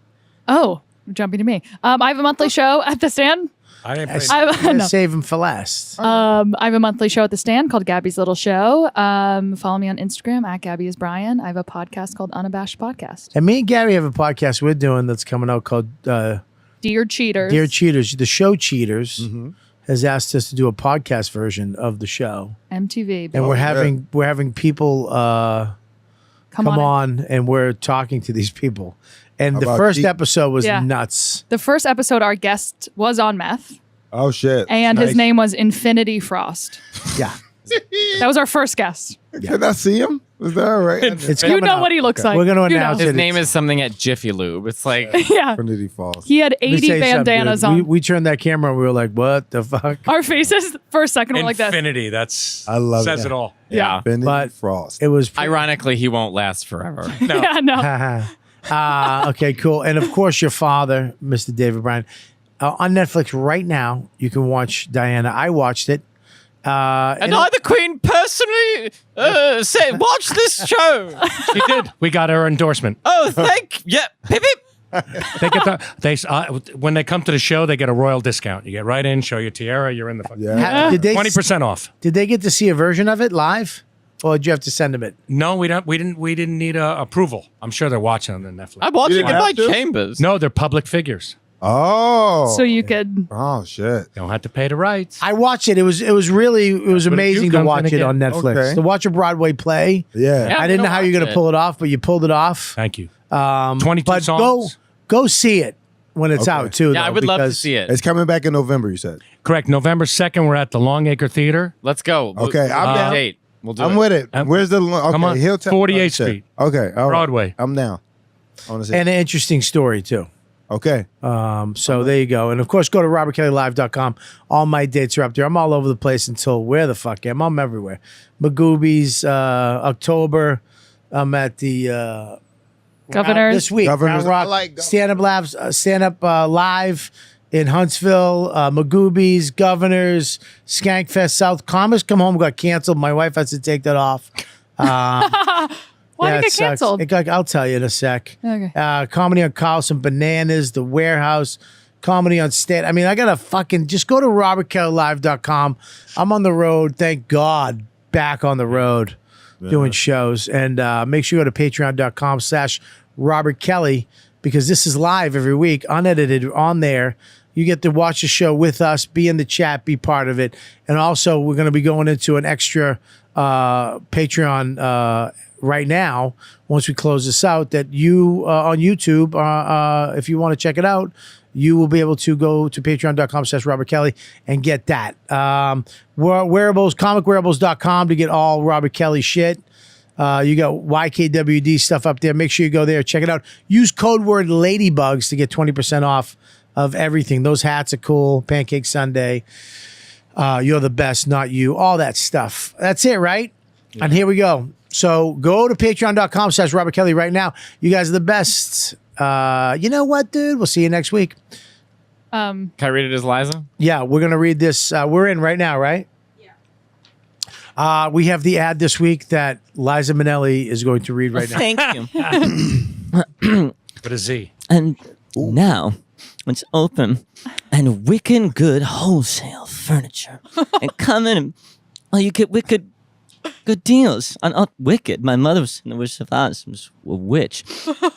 Oh, jumping to me. I have a monthly show at the Stand. I didn't play. I'm gonna No. save him for last. I have a monthly show at the Stand called Gabby's Little Show. Follow me on Instagram at Gabby is Bryan. I have a podcast called Unabashed Podcast. And me and Gabby have a podcast we're doing that's coming out called Dear Cheaters. Dear Cheaters. The show Cheaters has asked us to do a podcast version of the show, MTV. and we're having people come on, and we're talking to these people. And How the about first you? episode was Yeah. nuts. The first episode, our guest was on meth, Oh shit. and his Nice. name was Infinity Frost. Yeah, That was our first guest. Can I see him? Is that all right? it's You coming know out. what he looks like. We're going to You know. announce His it. name is something at Jiffy Lube. It's like Yeah. Trinity Falls. He had Let me 80 tell you something, bandanas dude. on. We turned that camera and we were like, what the fuck? Our faces, for a second, were like this. Infinity. That's I love says it. it all. yeah. Infinity But- Frost. It was Ironically, he won't last forever. Yeah, no. okay, cool. And of course, your father, Mr. David Bryan. on Netflix right now. You can watch Diana. I watched it. And I, the Queen, personally say, watch this show. She did. We got her endorsement. Oh, yeah. Pip, pip. They get when they come to the show, they get a royal discount. You get right in, show your tiara, you're in the fucking. Yeah. Did they 20% off. Did they get to see a version of it live, or did you have to send them it? No, we didn't need approval. I'm sure they're watching on the Netflix. I'm watching in my chambers. No, they're public figures. Oh. So you could. Oh shit. Don't have to pay the rights. I watched it. It was amazing to watch it on Netflix. Okay. To watch a Broadway play. Yeah. I didn't know how you're going to pull it off, but you pulled it off. Thank you. 22 but songs. Go see it when it's out too. Yeah, though, I would love to because see it. It's coming back in November, you said. Correct. November 2nd, we're at the Longacre Theater. Let's go. Okay, I'm down. Date. We'll do I'm it. with it. Where's the okay, Come on. Hilltop 48th Street. Okay, all right. Broadway. I'm down. I want to see. And an interesting story too. Okay. So there you go. And of course, go to robertkellylive.com. All my dates are up there. I'm all over the place until where the fuck am I? I'm everywhere. Magoobies, October. I'm at the Governors. this week. Governors. Round Rock, I like stand up live in Huntsville. Magoobies, Governors, Skankfest, South Commerce. Come home got canceled. My wife has to take that off. Why did it it get sucks. canceled? I'll tell you in a sec. Okay. Comedy on Carlson Bananas, The Warehouse, Comedy on State. I mean, I got to fucking just go to robertkellylive.com. I'm on the road. Thank God. Back on the road doing shows. And make sure you go to patreon.com/Robert Kelly because this is live every week, unedited on there. You get to watch the show with us, be in the chat, be part of it. And also, we're going to be going into an extra Patreon right now, once we close this out, that you on YouTube, if you want to check it out, you will be able to go to patreon.com/Robert Kelly and get that. Wearables, comicwearables.com to get all Robert Kelly shit. You got YKWD stuff up there. Make sure you go there, check it out. Use code word Ladybugs to get 20% off of everything. Those hats are cool. Pancake Sunday. You're the best, not you. All that stuff. That's it, right? Yeah. And here we go. So go to patreon.com/Robert Kelly right now. You guys are the best. You know what, dude? We'll see you next week. Can I read it as Liza? Yeah, we're going to read this. We're in right now, right? Yeah. We have the ad this week that Liza Minnelli is going to read right now. Thank you. With a Z. And now it's open and wicked good wholesale furniture. And come in and you get wicked good deals on all Wicked. My mother was in the Witch of Oz, was a witch.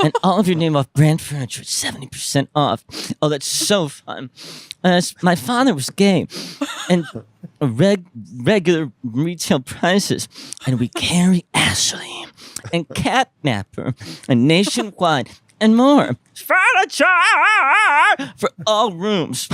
And all of your name off brand furniture, 70% off. Oh, that's so fun. My father was gay. And regular retail prices. And we carry Ashley and Catnapper and Nationwide and more. Furniture for all rooms.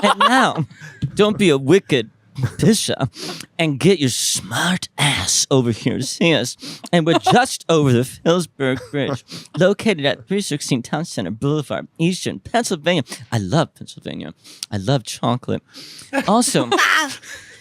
And now, don't be a wicked Bishop and get your smart ass over here to see us. And we're just over the Phillipsburg Bridge, located at 316 Town Center Boulevard, Eastern Pennsylvania. I love Pennsylvania. I love chocolate. Also,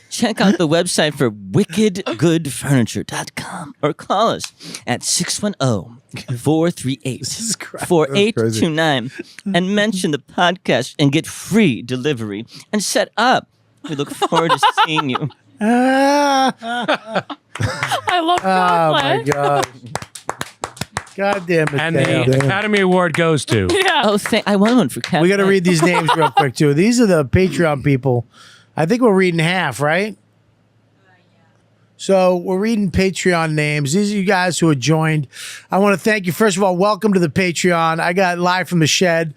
check out the website for wickedgoodfurniture.com or call us at 610-438-4829 and mention the podcast and get free delivery and set up. We look forward to seeing you. I love chocolate. Oh, my God. God damn it. And the Academy Award goes to. Yeah. Oh, I won one for Kevin. We got to read these names real quick, too. These are the Patreon people. I think we're reading half, right? So we're reading Patreon names. These are you guys who are joined. I want to thank you. First of all, welcome to the Patreon. I got Live from the Shed.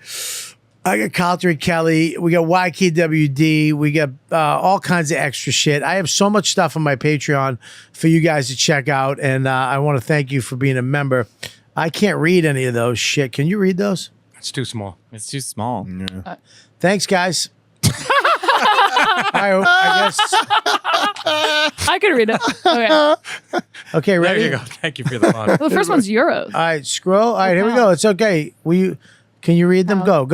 I got Carlton Kelly. We got YKWD. We got all kinds of extra shit. I have so much stuff on my Patreon for you guys to check out. And I want to thank you for being a member. I can't read any of those shit. Can you read those? It's too small. It's too small. Yeah. Thanks, guys. I guess. I could read it. Okay. Okay, ready? There you go. Thank you for the fun. Well, the first one's euros. All right, scroll. All right, here we go. It's okay. Can you read them? Go.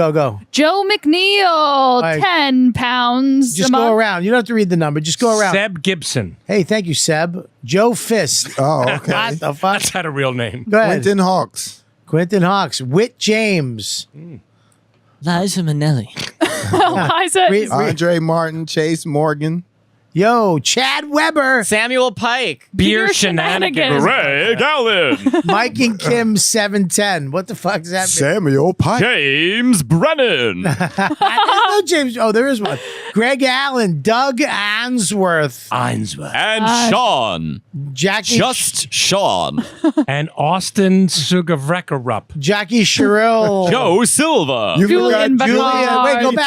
Joe McNeil, right. 10 pounds. Just go around. You don't have to read the number. Just go around. Seb Gibson. Hey, thank you, Seb. Joe Fist. Oh, okay. What the fuck? That's not a real name. Go ahead. Quentin Hawks. Quentin Hawks. Whit James. Liza Minnelli. Liza. Andre Martin, Chase Morgan. Yo, Chad Weber. Samuel Pike. Beer shenanigans. Greg Allen. Mike and Kim 710. What the fuck is that? Samuel Pike. James Brennan. No James. Oh, there is one. Greg Allen. Doug Answorth. And Sean. Jackie. Just Sean. And Austin Sugavrekerup. Jackie Sherrill. Joe Silva. Julian. Wait,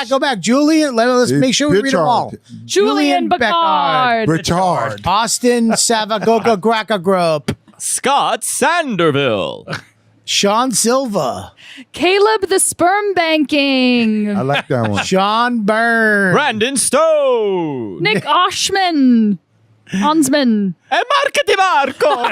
go back. Julian. Let's make sure we read them all. Julian Bacard. Richard. Austin Savagoga Graka Group. Scott Sanderville. Sean Silva. Caleb the Sperm Banking. I like that one. Sean Byrne. Brandon Stone. Nick Oshman. Hansman. E Marco Di Marco.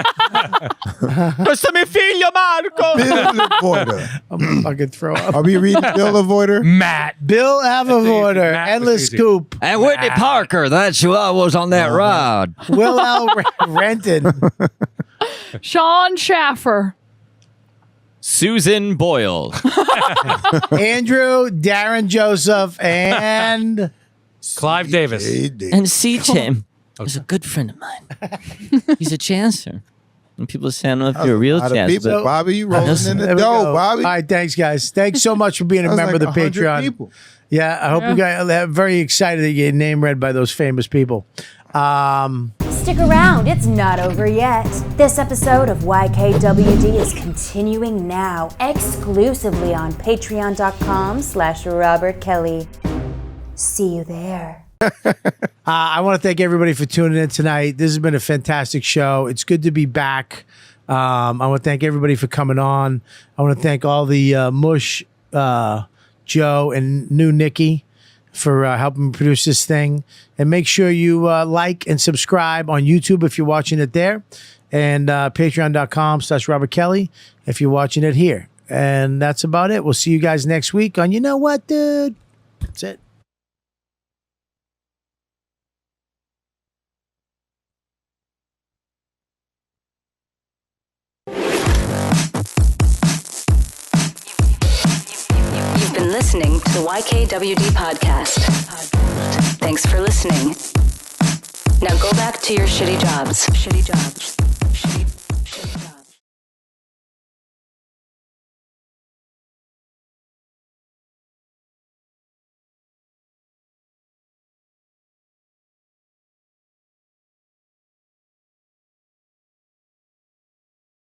Questo è mio figlio Marco. Bill Avoider. I'm fucking throw up. Are we reading Bill Avoider? Matt. Bill Avoider. Endless Scoop. And Whitney Parker. That's who I was on that ride. Will L. Renton. Sean Schaffer. Susan Boyle. Andrew, Darren Joseph, and Clive Davis. And CJ is a good friend of mine. He's a chancer. And people say, I don't know if you're a real chancer. People, Bobby, you rolling in the There we dough, go. Bobby. All right, thanks, guys. Thanks so much for being a member of the 100 Patreon. people. Yeah, I hope you guys are very excited that you get your name read by those famous people. Stick around, it's not over yet. This episode of YKWD is continuing now, exclusively on patreon.com/Robert Kelly. See you there. I want to thank everybody for tuning in tonight. This has been a fantastic show. It's good to be back. I want to thank everybody for coming on. I want to thank all the Mush, Joe, and new Nikki for helping produce this thing. And make sure you like and subscribe on YouTube if you're watching it there. And patreon.com/Robert Kelly if you're watching it here. And that's about it. We'll see you guys next week on You Know What, Dude? That's it. You've been listening to the YKWD podcast. Thanks for listening. Now go back to your shitty jobs. Shitty jobs. Shitty